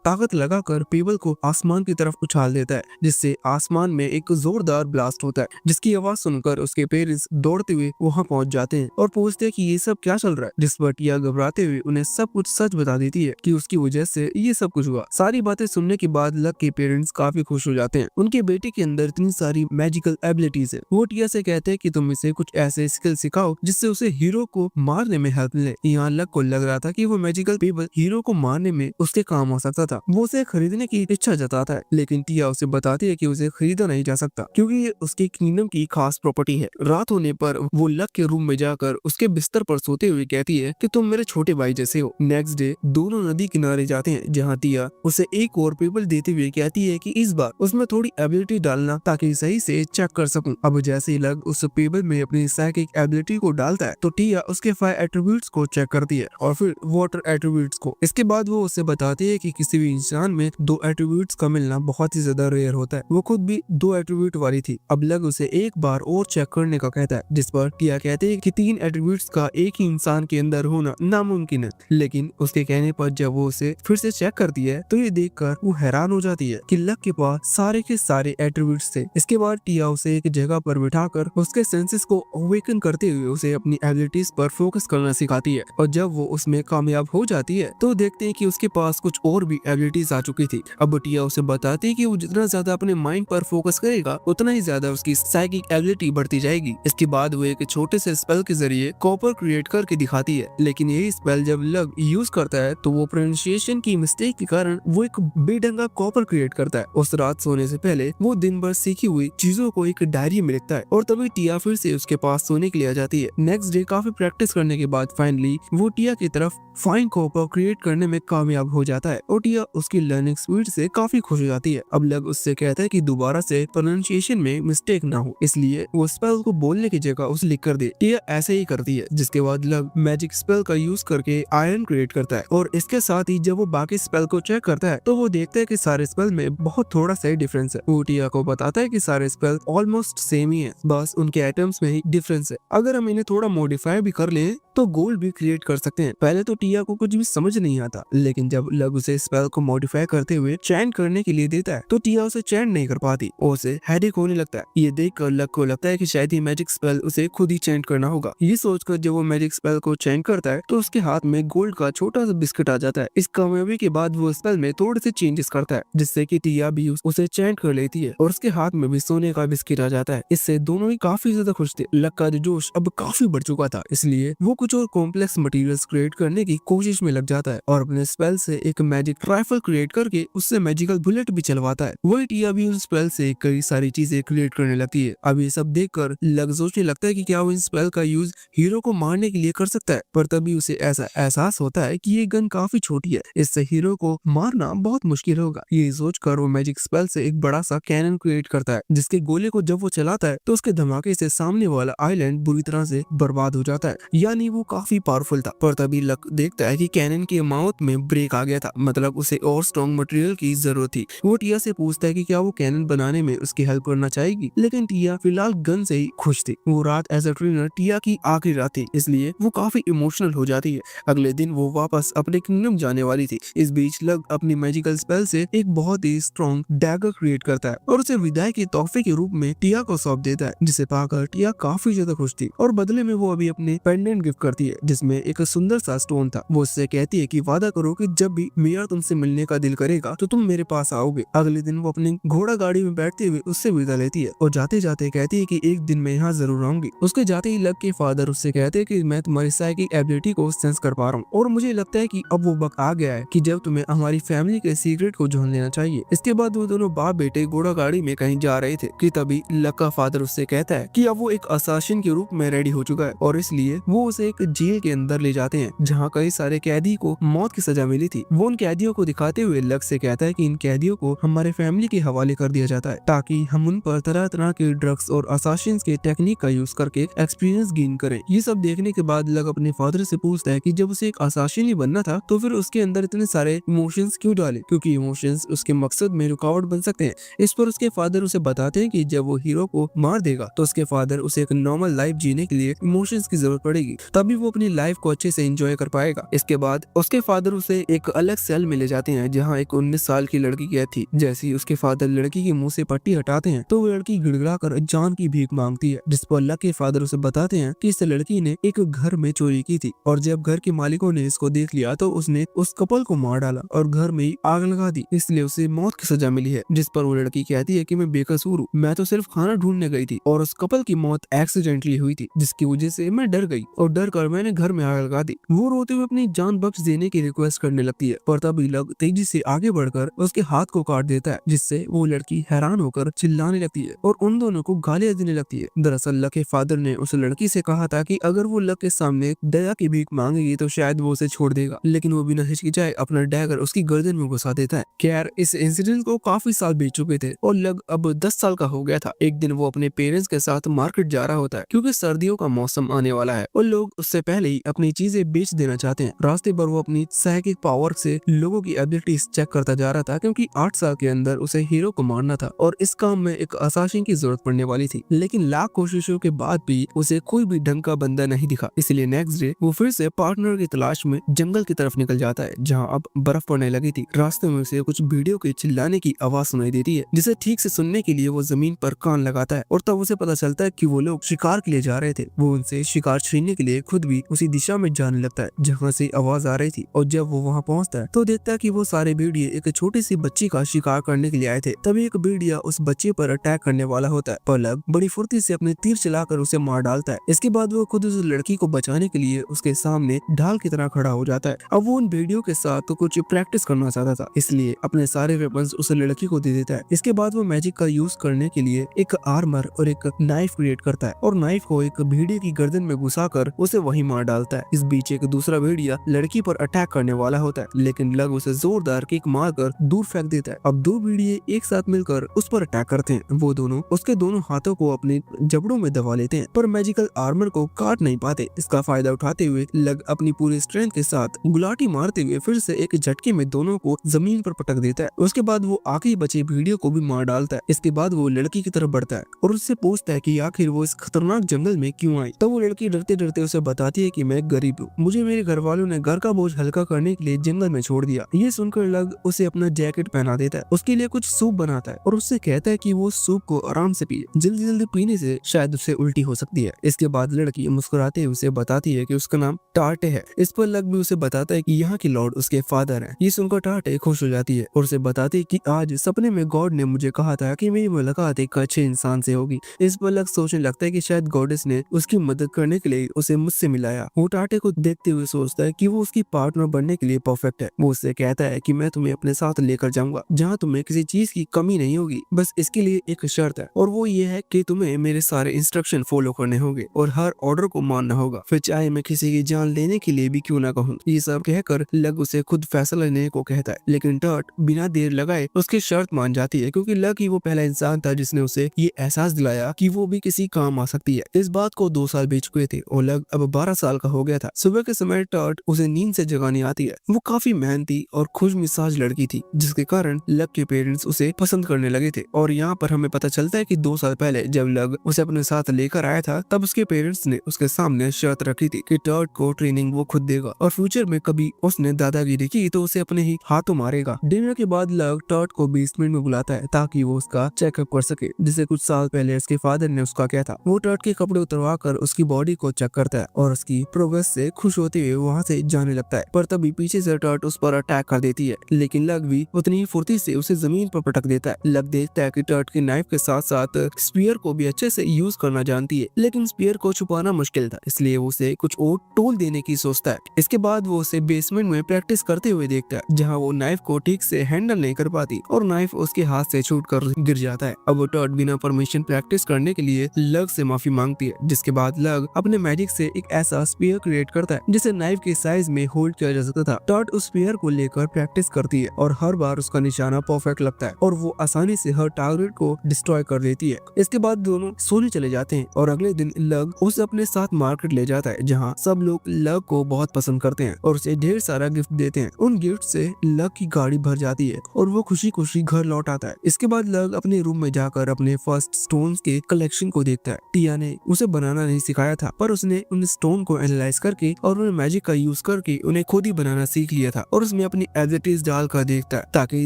ताकत लगाकर पेबल को आसमान की तरफ उछाल देता है, जिससे आसमान में एक जोरदार ब्लास्ट होता है, जिसकी आवाज सुनकर उसके पेरेंट्स दौड़ते हुए वहां पहुंच जाते हैं और पूछते हैं कि ये सब क्या चल रहा है। जिस पर टिया घबराते हुए उन्हें सब कुछ सच बता देती है कि उसकी वजह से ये सब कुछ हुआ। सारी बातें सुनने के बाद लक के पेरेंट्स काफी खुश हो जाते हैं। उनके बेटे के अंदर इतनी सारी मैजिकल एबिलिटीज है। वो टिया से कहते हैं कि तुम इसे कुछ ऐसे स्किल सिखाओ जिससे उसे हीरो को मारने में हेल्प मिले। यहाँ लक को लग रहा था कि वो मैजिकल पेबल हीरो को मारने में उसके काम आ सकता था। वो उसे खरीदने की इच्छा जताता है, लेकिन टिया उसे बताती है कि उसे खरीदा नहीं जा सकता क्योंकि ये उसके किंगडम की खास प्रॉपर्टी है। रात होने पर वो लक के रूम में जाकर उसके बिस्तर पर सोते हुए कहती है कि तुम मेरे छोटे भाई जैसे हो। नेक्स्ट डे दोनों नदी किनारे जाते हैं, जहाँ टिया उसे एक और पेबल देते हुए कहती है कि इस बार उसमें थोड़ी एबिलिटी डालना ताकि सही से चेक कर सकूं। अब जैसे ही लक उस पेबल में अपनी साइकिक एबिलिटी को डालता है तो टिया उसके फायर एट्रीब्यूट्स को चेक करती है और फिर वाटर एट्रीब्यूट्स को। इसके बाद वो उसे बताती है कि किसी भी इंसान में 2 एट्रीब्यूट्स का मिलना बहुत ही ज्यादा रेयर होता है। वो खुद भी 2 एट्रीब्यूट वाली थी। अब लग उसे एक बार और चेक करने का कहता है, जिस पर टिया कहते हैं कि 3 एट्रीब्यूट्स का एक ही इंसान के अंदर होना नामुमकिन है। लेकिन उसके कहने पर जब वो उसे फिर से चेक करती है तो ये देखकर वो हैरान हो जाती है कि लक के पास सारे के सारे एट्रीब्यूट्स थे। इसके बाद टिया उसे एक जगह पर बिठाकर उसके सेंसेस को अवेकन करते हुए उसे अपनी एबिलिटीज पर फोकस करना सिखाती है और जब वो उसमें कामयाब हो जाती है तो देखते हैं कि उसके पास कुछ और भी एबिलिटीज आ चुकी थी। अब टिया उसे बताती है कि वो जितना ज्यादा अपने माइंड पर फोकस करेगा उतना ही ज्यादा उसकी साइकिक एबिलिटी बढ़ती जाएगी। इसके बाद वो एक छोटे से स्पेल के जरिए कॉपर क्रिएट करके दिखाती है, लेकिन यही स्पेल जब लग यूज करता है तो वो प्रोनाउंसिएशन की मिस्टेक के कारण वो एक बेढंगा कॉपर क्रिएट करता है। उस रात सोने से पहले वो दिन भर सीखी हुई चीजों को एक डायरी में लिखता है और तभी टिया फिर से उसके पास सोने के लिए आ जाती है। नेक्स्ट डे काफी प्रैक्टिस करने के बाद फाइनली वो टिया की तरफ फाइन कॉपर क्रिएट करने में कामयाब हो जाता है और टिया उसकी लर्निंग स्पीड से काफी खुश हो जाती है। अब लग उससे कहता है कि दोबारा से प्रोनाउंसिएशन में मिस्टेक ना हो, इसलिए वो स्पेल को बोलने की जगह उसे लिख कर दे। टिया ऐसे ही करती है, जिसके बाद लग मैजिक स्पेल का यूज करके आयरन क्रिएट करता है और इसके साथ ही जब वो बाकी स्पेल को चेक करता है तो वो देखता है कि सारे स्पेल में बहुत थोड़ा सा डिफरेंस है। वो टिया को बताता है कि सारे स्पेल ऑलमोस्ट सेम ही है, बस उनके आइटम्स में ही डिफरेंस है। अगर हम इन्हें थोड़ा मॉडिफाई भी कर लें तो गोल्ड भी क्रिएट कर सकते हैं। पहले तो टिया को कुछ भी समझ नहीं आता, लेकिन जब लग उसे स्पेल को मॉडिफाई करते हुए चैंट करने के लिए देता है तो टिया उसे चैंट नहीं कर पाती और उसे हेडेक होने लगता है। ये देखकर लग को लगता है कि शायद ये मैजिक स्पेल उसे खुद ही चैंट करना होगा। ये सोचकर जब वो मैजिक स्पेल को चैंट करता है तो उसके हाथ में गोल्ड का छोटा सा बिस्किट आ जाता है। इस कामयाबी के बाद वो स्पेल में थोड़े से चेंजेस करता है, जिससे कि टिया भी उसे चैंट कर लेती है और उसके हाथ में भी सोने का बिस्किट आ जाता है। इससे दोनों ही काफी ज्यादा खुश थे। लग का जोश अब काफी बढ़ चुका था, इसलिए वो कुछ और कॉम्प्लेक्स मटेरियल्स क्रिएट करने की कोशिश में लग जाता है और अपने स्पेल से एक मैजिक राइफल क्रिएट करके उससे मैजिकल बुलेट भी चलवाता है। वही टिया भी उस स्पेल से कई सारी चीजें क्रिएट करने लगती है। अब ये सब देखकर लग सोचने लगता है कि क्या वो इस स्पेल का यूज हीरो को मारने के लिए कर सकता है, पर तभी उसे ऐसा एहसास होता है कि ये गन काफी छोटी है, इससे हीरो को मारना बहुत मुश्किल होगा। ये सोचकर वो मैजिक स्पेल से एक बड़ा सा कैनन क्रिएट करता है, जिसके गोले को जब वो चलाता है तो उसके धमाके से सामने वाला आइलैंड बुरी तरह से बर्बाद हो जाता है, यानी वो काफी पावरफुल था। पर तभी लक देखता है कि कैनन की माउथ में ब्रेक आ गया था, मतलब उसे और स्ट्रॉन्ग मटेरियल की जरूरत थी। वो टिया से पूछता है कि क्या वो कैनन बनाने में उसकी हेल्प करना चाहेगी, लेकिन टिया फिलहाल गन से ही खुश थी। वो रात एज अ ट्रेनर टिया की आखिरी रात थी, इसलिए वो काफी इमोशनल हो जाती है। अगले दिन वो वापस अपने किंगडम जाने वाली थी। इस बीच लग अपनी मैजिकल स्पेल से एक बहुत ही स्ट्रॉन्ग डैगर क्रिएट करता है और उसे विदाई के तोहफे के रूप में टिया को सौंप देता है, जिसे पाकर टिया काफी ज्यादा खुश थी और बदले में वो अभी अपने पेंडेंट गिफ्ट करती है, जिसमें एक सुंदर सा स्टोन था। वो उससे कहती है कि वादा करो कि जब भी मेरा तुमसे मिलने का दिल करेगा तो तुम मेरे पास आओगे। अगले दिन वो अपनी घोड़ा गाड़ी में बैठते हुए उससे विदा लेती है और जाते जाते कहती है कि एक दिन मैं यहाँ जरूर आऊंगी। उसके जाते ही लग के फादर उससे कहते हैं कि मैं तुम्हारी साइकिक एबिलिटी को सेंस कर पा रहा हूँ और मुझे लगता है कि अब वो वक्त आ गया है कि जब तुम्हें हमारी फैमिली के सीक्रेट को जान लेना चाहिए। इसके बाद वो दोनों बाप बेटे घोड़ा गाड़ी में कहीं जा रहे थे कि तभी लग का फादर उससे कहता है कि अब वो एक असासिन के रूप में रेडी हो चुका है और इसलिए वो उसे एक जेल के अंदर ले जाते हैं, जहाँ कई सारे कैदी को मौत की सजा मिली थी। वो उन कैदियों को दिखाते हुए लग से कहता है कि इन कैदियों को हमारे फैमिली के हवाले कर दिया जाता है ताकि हम उन पर तरह तरह के ड्रग्स और असासिन्स के टेक्निक का यूज करके एक्सपीरियंस गेन करें। ये सब देखने के बाद लग अपने फादर से पूछता है कि जब उसे एक असासिन ही बनना था तो फिर उसके अंदर इतने सारे इमोशंस क्यों डाले, क्योंकि इमोशंस उसके मकसद में रुकावट बन सकते हैं। इस पर उसके फादर उसे बताते हैं कि जब वो हीरो को मार देगा तो उसके फादर उसे एक नॉर्मल लाइफ जीने के लिए इमोशंस की जरूरत पड़ेगी, तभी वो अपनी लाइफ को अच्छे से एंजॉय कर पाएगा। जाएगा। इसके बाद उसके फादर उसे एक अलग सेल में ले जाते हैं जहाँ एक 19 साल की लड़की कैद थी। जैसे ही उसके फादर लड़की के मुंह से पट्टी हटाते हैं तो वो लड़की गिड़गिड़ाकर जान की भीख मांगती है, जिस पर लक के फादर उसे बताते हैं कि इस लड़की ने एक घर में चोरी की थी और जब घर के मालिकों ने इसको देख लिया तो उसने उस कपल को मार डाला और घर में ही आग लगा दी, इसलिए उसे मौत की सजा मिली है। जिस पर वो लड़की कहती है कि मैं बेकसूर हूँ, मैं तो सिर्फ खाना ढूंढने गई थी और उस कपल की मौत एक्सीडेंटली हुई थी, जिसकी वजह से मैं डर गई और डर कर मैंने घर में आग लगा दी। वो रोते हुए अपनी जान बख्श देने की रिक्वेस्ट करने लगती है, पर तभी लक तेजी से आगे बढ़कर उसके हाथ को काट देता है, जिससे वो लड़की हैरान होकर चिल्लाने लगती है और उन दोनों को गालियां देने लगती है। दरअसल लक के फादर ने उस लड़की से कहा था कि अगर वो लक के सामने दया की भीख मांगेगी तो शायद वो उसे छोड़ देगा, लेकिन वो बिना हिचकिचाए अपना डैगर उसकी गर्दन में घुसा देता है। खैर इस इंसिडेंट को काफी साल बीत चुके थे और लक अब 10 साल का हो गया था। एक दिन वो अपने पेरेंट्स के साथ मार्केट जा रहा होता है क्योंकि सर्दियों का मौसम आने वाला है और लोग उससे पहले ही अपनी चीजें बेच देना चाहते हैं। रास्ते पर वो अपनी साइकिक पावर से लोगों की एबिलिटीज चेक करता जा रहा था क्योंकि 8 साल के अंदर उसे हीरो को मारना था और इस काम में एक असासिन की जरूरत पड़ने वाली थी, लेकिन लाख कोशिशों के बाद भी उसे कोई भी ढंग का बंदा नहीं दिखा। इसलिए नेक्स्ट डे वो फिर से पार्टनर की तलाश में जंगल की तरफ निकल जाता है जहाँ अब बर्फ पड़ने लगी थी। रास्ते में उसे कुछ भीड़ियों के चिल्लाने की आवाज सुनाई देती है, जिसे ठीक से सुनने के लिए वो जमीन पर कान लगाता है और तब उसे पता चलता है कि वो लोग शिकार के लिए जा रहे थे। वो उनसे शिकार छीनने के लिए खुद भी उसी दिशा में जाने लगता है जहाँ से आवाज आ रही थी और जब वो वहाँ पहुँचता है तो देखता है कि वो सारे भेड़िए एक छोटी सी बच्ची का शिकार करने के लिए आए थे। तभी एक भेड़िया उस बच्चे पर अटैक करने वाला होता है, पर लक बड़ी फुर्ती से अपने तीर चलाकर उसे मार डालता है। इसके बाद वो खुद उस लड़की को बचाने के लिए उसके सामने ढाल की तरह खड़ा हो जाता है। अब वो उन भेड़ियों के साथ तो कुछ प्रैक्टिस करना चाहता था, इसलिए अपने सारे वेपन्स उस लड़की को दे देता है। इसके बाद वो मैजिक का यूज करने के लिए एक आर्मर और एक नाइफ क्रिएट करता है और नाइफ को एक भेड़िए की गर्दन में घुसाकर उसे वहीं मार डालता है। इस बीच एक दूसरा भेड़िया लड़की पर अटैक करने वाला होता है, लेकिन लक उसे जोरदार किक मारकर दूर फेंक देता है। अब दो भेड़िए एक साथ मिलकर उस पर अटैक करते हैं। वो दोनों उसके दोनों हाथों को अपने जबड़ों में दबा लेते हैं, पर मैजिकल आर्मर को काट नहीं पाते। इसका फायदा उठाते हुए लक अपनी पूरी स्ट्रेंथ के साथ गुलाटी मारते हुए फिर से एक झटके में दोनों को जमीन पर पटक देता है। उसके बाद वो आखिरी बचे भेड़ियों को भी मार डालता है। इसके बाद वो लड़की की तरफ बढ़ता है और उससे पूछता है कि आखिर वो इस खतरनाक जंगल में क्यों आई। तो वो लड़की डरते डरते उसे बताती है कि मैं गरीब हूँ, मुझे मेरे घर वालों ने घर का बोझ हल्का करने के लिए जंगल में छोड़ दिया। ये सुनकर लक उसे अपना जैकेट पहना देता है, उसके लिए कुछ सूप बनाता है और उससे कहता है कि वो सूप को आराम से पिए, जल्दी जल्दी पीने से शायद उसे उल्टी हो सकती है। इसके बाद लड़की मुस्कुराते हुए उसे बताती है कि उसका नाम टार्टे है। इस पर लक भी उसे बताता है कि यहाँ के लॉर्ड उसके फादर हैं। ये सुनकर टार्टे खुश हो जाती है और उसे बताती है कि आज सपने में गॉड ने मुझे कहा था कि मेरी मुलाकात एक अच्छे इंसान से होगी। इस पर लक सोचने लगता है कि शायद गॉडेस ने उसकी मदद करने के लिए उसे मुझसे मिलाया। वो टार्टे को देखते हुए सोचता है कि वो उसकी पार्टनर बनने के लिए परफेक्ट है। वो उससे कहता है कि मैं तुम्हें अपने साथ लेकर जाऊंगा जहाँ तुम्हें किसी चीज की कमी नहीं होगी, बस इसके लिए एक शर्त है और वो ये है कि तुम्हें मेरे सारे इंस्ट्रक्शन फॉलो करने होंगे और हर ऑर्डर को मानना होगा, फिर चाहे मैं किसी की जान लेने के लिए भी क्यों ना कहूँ। ये सब कहकर लक उसे खुद फैसला लेने को कहता है, लेकिन टर्ट बिना देर लगाए उसकी शर्त मान जाती है क्योंकि लक ही वो पहला इंसान था जिसने उसे ये एहसास दिलाया कि वो भी किसी काम आ सकती है। इस बात को 2 साल बीत चुके थे और लक अब 12 साल का हो गया था। सुबह के समय टर्ट उसे नींद से जगाने आती है। वो काफी मेहनती और खुश मिजाज लड़की थी, जिसके कारण लक के पेरेंट्स उसे पसंद करने लगे थे। और यहाँ पर हमें पता चलता है कि 2 साल पहले जब लक उसे अपने साथ लेकर आया था तब उसके पेरेंट्स ने उसके सामने शर्त रखी थी कि टर्ट को ट्रेनिंग वो खुद देगा और फ्यूचर में कभी उसने दादागिरी की तो उसे अपने ही हाथों मारेगा। डिनर के बाद लक टर्ट को बेसमेंट में बुलाता है ताकि वो उसका चेकअप कर सके, जिसे कुछ साल पहले उसके फादर ने उसका किया था। वो टर्ट के कपड़े उतरवा कर उसकी बॉडी को चेक करता है और उसकी प्रोग्रेस से खुश होते हुए वहाँ से जाने लगता है, पर तभी पीछे से टर्ट उस पर अटैक कर देती है, लेकिन लक भी उतनी ही फुर्ती से उसे जमीन पर पटक देता है। लक देखता है कि टर्ट की नाइफ के साथ साथ स्पीयर को भी अच्छे से यूज करना जानती है, लेकिन स्पीयर को छुपाना मुश्किल था, इसलिए वो उसे कुछ और टूल देने की सोचता है। इसके बाद वो उसे बेसमेंट में प्रैक्टिस करते हुए देखता है जहाँ वो नाइफ को ठीक से हैंडल नहीं कर पाती और नाइफ उसके हाथ से छूटकर गिर जाता है। अब वो टर्ट बिना परमिशन प्रैक्टिस करने के लिए लक से माफी मांगती है, जिसके बाद लक अपने मैजिक से एक ऐसा स्पीयर क्रिएट करता है जिसे नाइफ के साइज में होल्ड किया जा सकता था। टर्ट उस स्पीयर को लेकर प्रैक्टिस करती है और हर बार उसका निशाना परफेक्ट लगता है और वो आसानी से हर टारगेट को डिस्ट्रॉय कर देती है। इसके बाद दोनों सोने चले जाते हैं और अगले दिन लक उसे अपने साथ मार्केट ले जाता है जहाँ सब लोग लक को बहुत पसंद करते हैं और उसे ढेर सारा गिफ्ट देते हैं। उन गिफ्ट से लक की गाड़ी भर जाती है और वो खुशी खुशी घर लौट आता है। इसके बाद लक अपने रूम में जाकर अपने फर्स्ट स्टोन्स के कलेक्शन को देखता है। टिया ने उसे बनाना नहीं सिखाया था, पर उसने उन स्टोन को एनालाइज करके और उन्हें मैजिक का यूज करके उन्हें खुद ही बनाना सीख लिया था और उसमें अपनी एबिलिटीज डालकर देखता है ताकि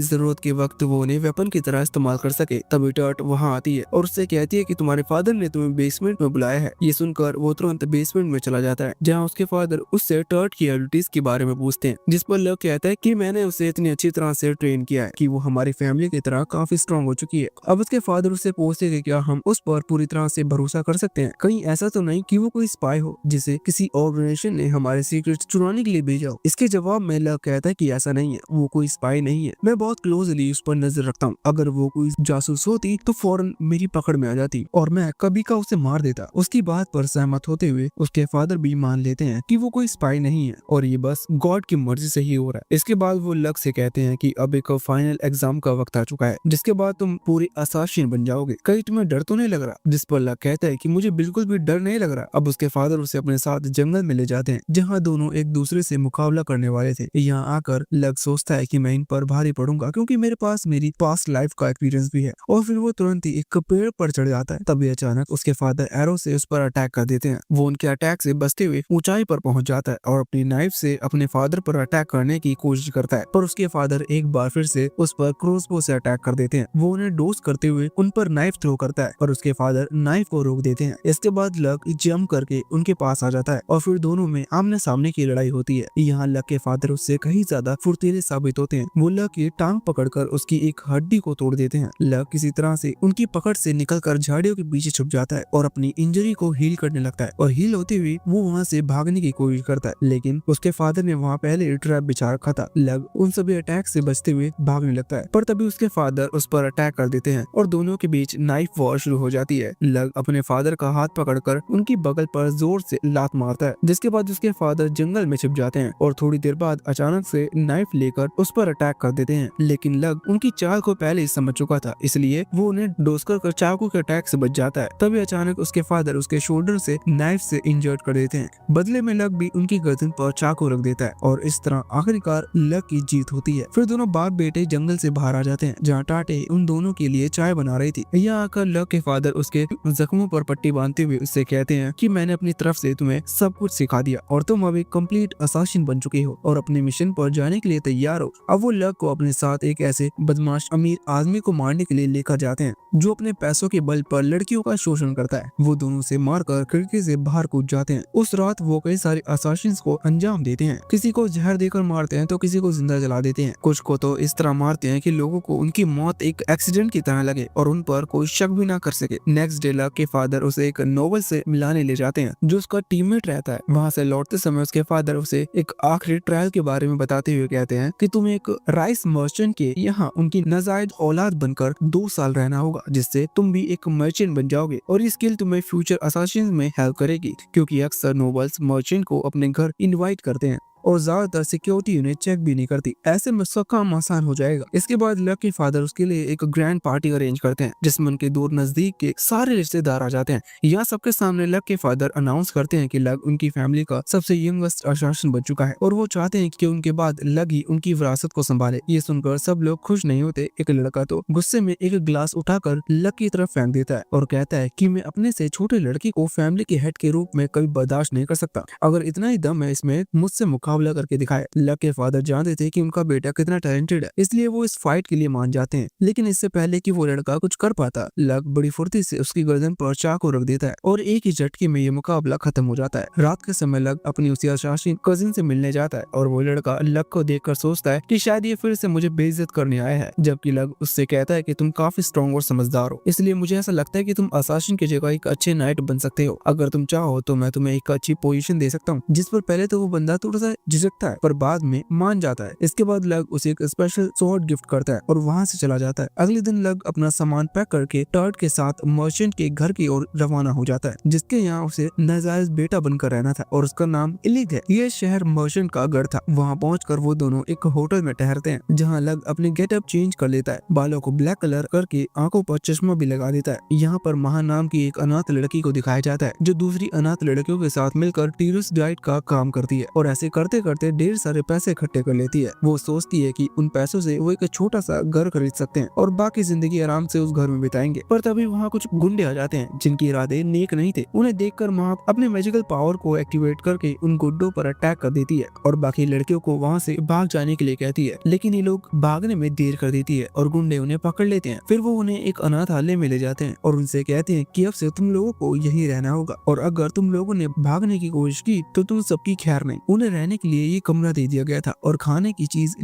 जरूरत के वक्त वो उन्हें वेपन की तरह इस्तेमाल कर सके। तभी टर्ट वहाँ आती है और उससे कहती है कि तुम्हारे फादर ने तुम्हें बेसमेंट में बुलाया है। ये सुनकर वो तुरंत बेसमेंट में चला जाता है जहाँ उसके फादर उससे टर्ट की एबिलिटीज के बारे में पूछते हैं, जिस पर लव कहता है कि मैंने उसे इतनी अच्छी तरह से ट्रेन किया है कि वो हमारी फैमिली की तरह काफी स्ट्रॉन्ग हो चुकी है। अब उसके फादर उससे पूछते हैं कि क्या हम उस पर पूरी तरह से भरोसा कर सकते हैं, कहीं ऐसा तो नहीं कि वो कोई स्पाई हो जिसे किसी ऑर्गेनाइजेशन ने हमारे सीक्रेट चुराने के लिए भेजा हो। इसके जवाब में लव कहता है कि ऐसा नहीं है, वो कोई स्पाई नहीं है, मैं बहुत क्लोजली उस पर नजर रखता हूँ। अगर वो कोई जासूस होती तो फौरन मेरी पकड़ में आ जाती और मैं कभी का उसे मार देता। उसकी बात पर सहमत होते हुए उसके फादर भी मान लेते हैं कि वो कोई स्पाई नहीं है और ये बस गॉड की मर्जी से ही हो रहा है। इसके बाद वो लक से कहते हैं कि अब एक फाइनल एग्जाम का वक्त आ चुका है जिसके बाद तुम पूरी असासिन बन जाओगे, कहीं तुम्हें डर तो नहीं लग रहा? जिस पर लक कहता है कि मुझे बिल्कुल भी डर नहीं लग रहा। अब उसके फादर उसे अपने साथ जंगल में ले जाते हैं जहाँ दोनों एक दूसरे से मुकाबला करने वाले थे। यहाँ आकर लक सोचता है कि मैं इन पर भारी पड़ूंगा क्योंकि मेरे पास मेरी पास्ट लाइफ का एक्सपीरियंस भी है और फिर वो तुरंत ही एक पेड़ पर चढ़ जाता है। तभी अचानक उसके फादर एरो से उस पर अटैक कर देते हैं। वो उनके अटैक से बचते हुए ऊंचाई पर पहुंच जाता है और अपनी नाइफ से अपने फादर पर अटैक करने की कोशिश करता है, पर उसके फादर एक बार फिर से उस पर क्रॉसबो से अटैक कर देते हैं। वो उन्हें डोज करते हुए उन पर नाइफ थ्रो करता है पर उसके फादर नाइफ को रोक देते हैं। इसके बाद लक जंप करके उनके पास आ जाता है और फिर दोनों में आमने सामने की लड़ाई होती है। यहाँ लक के फादर उससे कहीं ज्यादा फुर्तीले साबित होते हैं। वो लक की टांग पकड़कर उसकी एक हड्डी को तोड़ देते हैं। लक किसी तरह से उनकी पकड़ से निकलकर झाड़ियों के पीछे छुप जाता है और अपनी इंजरी को हील करने लगता है और हील होते हुए वो वहाँ से भागने की कोशिश करता है, लेकिन उसके फादर ने वहाँ पहले ट्रैप बिछा रखा था। लक उन सभी अटैक से बचते हुए भागने लगता है पर तभी उसके फादर उस पर अटैक कर देते हैं और दोनों के बीच नाइफ वॉर शुरू हो जाती है। लक अपने फादर का हाथ पकड़कर उनकी बगल पर जोर से लात मारता है जिसके बाद उसके फादर जंगल में छिप जाते हैं और थोड़ी देर बाद अचानक से नाइफ लेकर उस पर अटैक कर देते हैं, लेकिन लक उनकी चाल को पहले ही समझ चुका था इसलिए वो उन्हें डोज कर चाकू के अटैक से बच जाता है। तभी अचानक उसके फादर उसके शोल्डर से नाइफ से इंजर्ड कर देते हैं। बदले में लक भी उनकी गर्दन पर चाकू रख देता है और इस तरह आखिरकार लक की जीत होती है। फिर दोनों बाप बेटे जंगल से बाहर आ जाते हैं जहाँ टाटे उन दोनों के लिए चाय बना रही थी। यहाँ आकर लक के फादर उसके जख्मों पर पट्टी बांधते हुए उससे कहते हैं कि मैंने अपनी तरफ से तुम्हें सब कुछ सिखा दिया और तुम अब एक कंप्लीट असासिन बन चुके हो और अपने मिशन पर जाने के लिए तैयार हो। अब वो लक को अपने साथ एक ऐसे बदमाश अमीर आदमी को मारने के लिए लेकर जाते हैं जो अपने पैसों के बल पर लड़कियों का शोषण करता है। वो दोनों से मारकर खिड़की से बाहर कूद जाते हैं। उस रात वो कई सारे असासिन्स को अंजाम देते हैं, किसी को जहर देकर मारते हैं तो किसी को जिंदा जला देते हैं, कुछ को तो इस तरह मारते हैं कि लोगों को उनकी मौत एक एक्सीडेंट की तरह लगे और उन पर कोई शक भी ना कर सके। नेक्स्ट डे लक के फादर उसे एक नोवेल से मिलाने ले जाते हैं जो उसका टीममेट रहता है। वहाँ से लौटते समय उसके फादर उसे एक आखिरी ट्रायल के बारे में बताते हुए कहते हैं कि तुम एक राइस मर्चेंट के यहाँ उनकी नाजायज औलाद बनकर 2 साल रहना होगा जिससे तुम भी एक मर्चेंट बन जाओगे और ये स्किल तुम्हें फ्यूचर असासिन्स में हेल्प करेगी क्योंकि अक्सर नोबल्स मर्चेंट को अपने घर इनवाइट करते हैं और ज्यादातर सिक्योरिटी यूनिट चेक भी नहीं करती। ऐसे में उसका काम आसान हो जाएगा। इसके बाद लक के फादर उसके लिए एक ग्रैंड पार्टी अरेंज करते हैं जिसमें उनके दूर नजदीक के सारे रिश्तेदार आ जाते हैं। यहाँ सबके सामने लक के फादर अनाउंस करते हैं कि लक उनकी फैमिली का सबसे यंगेस्ट अशासन बन चुका है और वो चाहते हैं कि उनके बाद लक ही उनकी विरासत को संभाले। ये सुनकर सब लोग खुश नहीं होते। एक लड़का तो गुस्से में एक गिलास उठाकर लक की तरफ फेंक देता है और कहता है कि मैं अपने से छोटे लड़की को फैमिली के हेड के रूप में कभी बर्दाश्त नहीं कर सकता। अगर इतना ही दम है इसमें मुझसे मुकाबला करके दिखाए। लक के फादर जानते थे कि उनका बेटा कितना टैलेंटेड है इसलिए वो इस फाइट के लिए मान जाते हैं, लेकिन इससे पहले कि वो लड़का कुछ कर पाता लक बड़ी फुर्ती से उसकी गर्दन पर चाकू रख देता है और एक ही झटके में ये मुकाबला खत्म हो जाता है। रात के समय लक अपनी उसी अशासिन कजिन से मिलने जाता है और वो लड़का लक को देखकर सोचता है कि शायद ये फिर से मुझे बेइज्जत करने आया है, जबकि लक उससे कहता है कि तुम काफी स्ट्रॉन्ग और समझदार हो इसलिए मुझे ऐसा लगता है कि तुम अशासिन की जगह एक अच्छे नाइट बन सकते हो। अगर तुम चाहो तो मैं तुम्हें एक अच्छी पोजीशन दे सकता हूँ। जिस पर पहले तो वो बंदा थोड़ा सा झिझकता है पर बाद में मान जाता है। इसके बाद लक उसे एक स्पेशल स्वॉर्ड गिफ्ट करता है और वहाँ से चला जाता है। अगले दिन लक अपना सामान पैक करके टर्ट के साथ मर्चेंट के घर की ओर रवाना हो जाता है जिसके यहाँ उसे नाजायज बेटा बनकर रहना था और उसका नाम इलिग है। ये शहर मर्चेंट का गढ़ था। वहाँ पहुंचकर वो दोनों एक होटल में ठहरते हैं जहाँ लक अपने गेटअप चेंज कर लेता है, बालों को ब्लैक कलर करके आंखों पर चश्मा भी लगा देता है। यहाँ पर महा नाम की एक अनाथ लड़की को दिखाया जाता है जो दूसरी अनाथ लड़कियों के साथ मिलकर टीरस डाइट का काम करती है और ऐसे करते करते करते ढेर सारे पैसे इकट्ठे कर लेती है। वो सोचती है कि उन पैसों से वो एक छोटा सा घर खरीद सकते हैं और बाकी जिंदगी आराम से उस घर में बिताएंगे। पर तभी वहाँ कुछ गुंडे आ जाते हैं जिनके इरादे नेक नहीं थे। उन्हें देखकर माँ अपने मैजिकल पावर को एक्टिवेट करके उन गुंडों पर अटैक कर देती है और बाकी लड़कियों को वहाँ से भाग जाने के लिए कहती है, लेकिन ये लोग भागने में देर कर देती है और गुंडे उन्हें पकड़ लेते हैं। फिर वो उन्हें एक अनाथालय में ले जाते हैं और उनसे कहते हैं कि अब से तुम लोगों को यहीं रहना होगा और अगर तुम लोगों ने भागने की कोशिश की तो तुम सबकी खैर नहीं। उन्हें रहने के लिए ये कमरा दे दिया गया था और खाने की चीज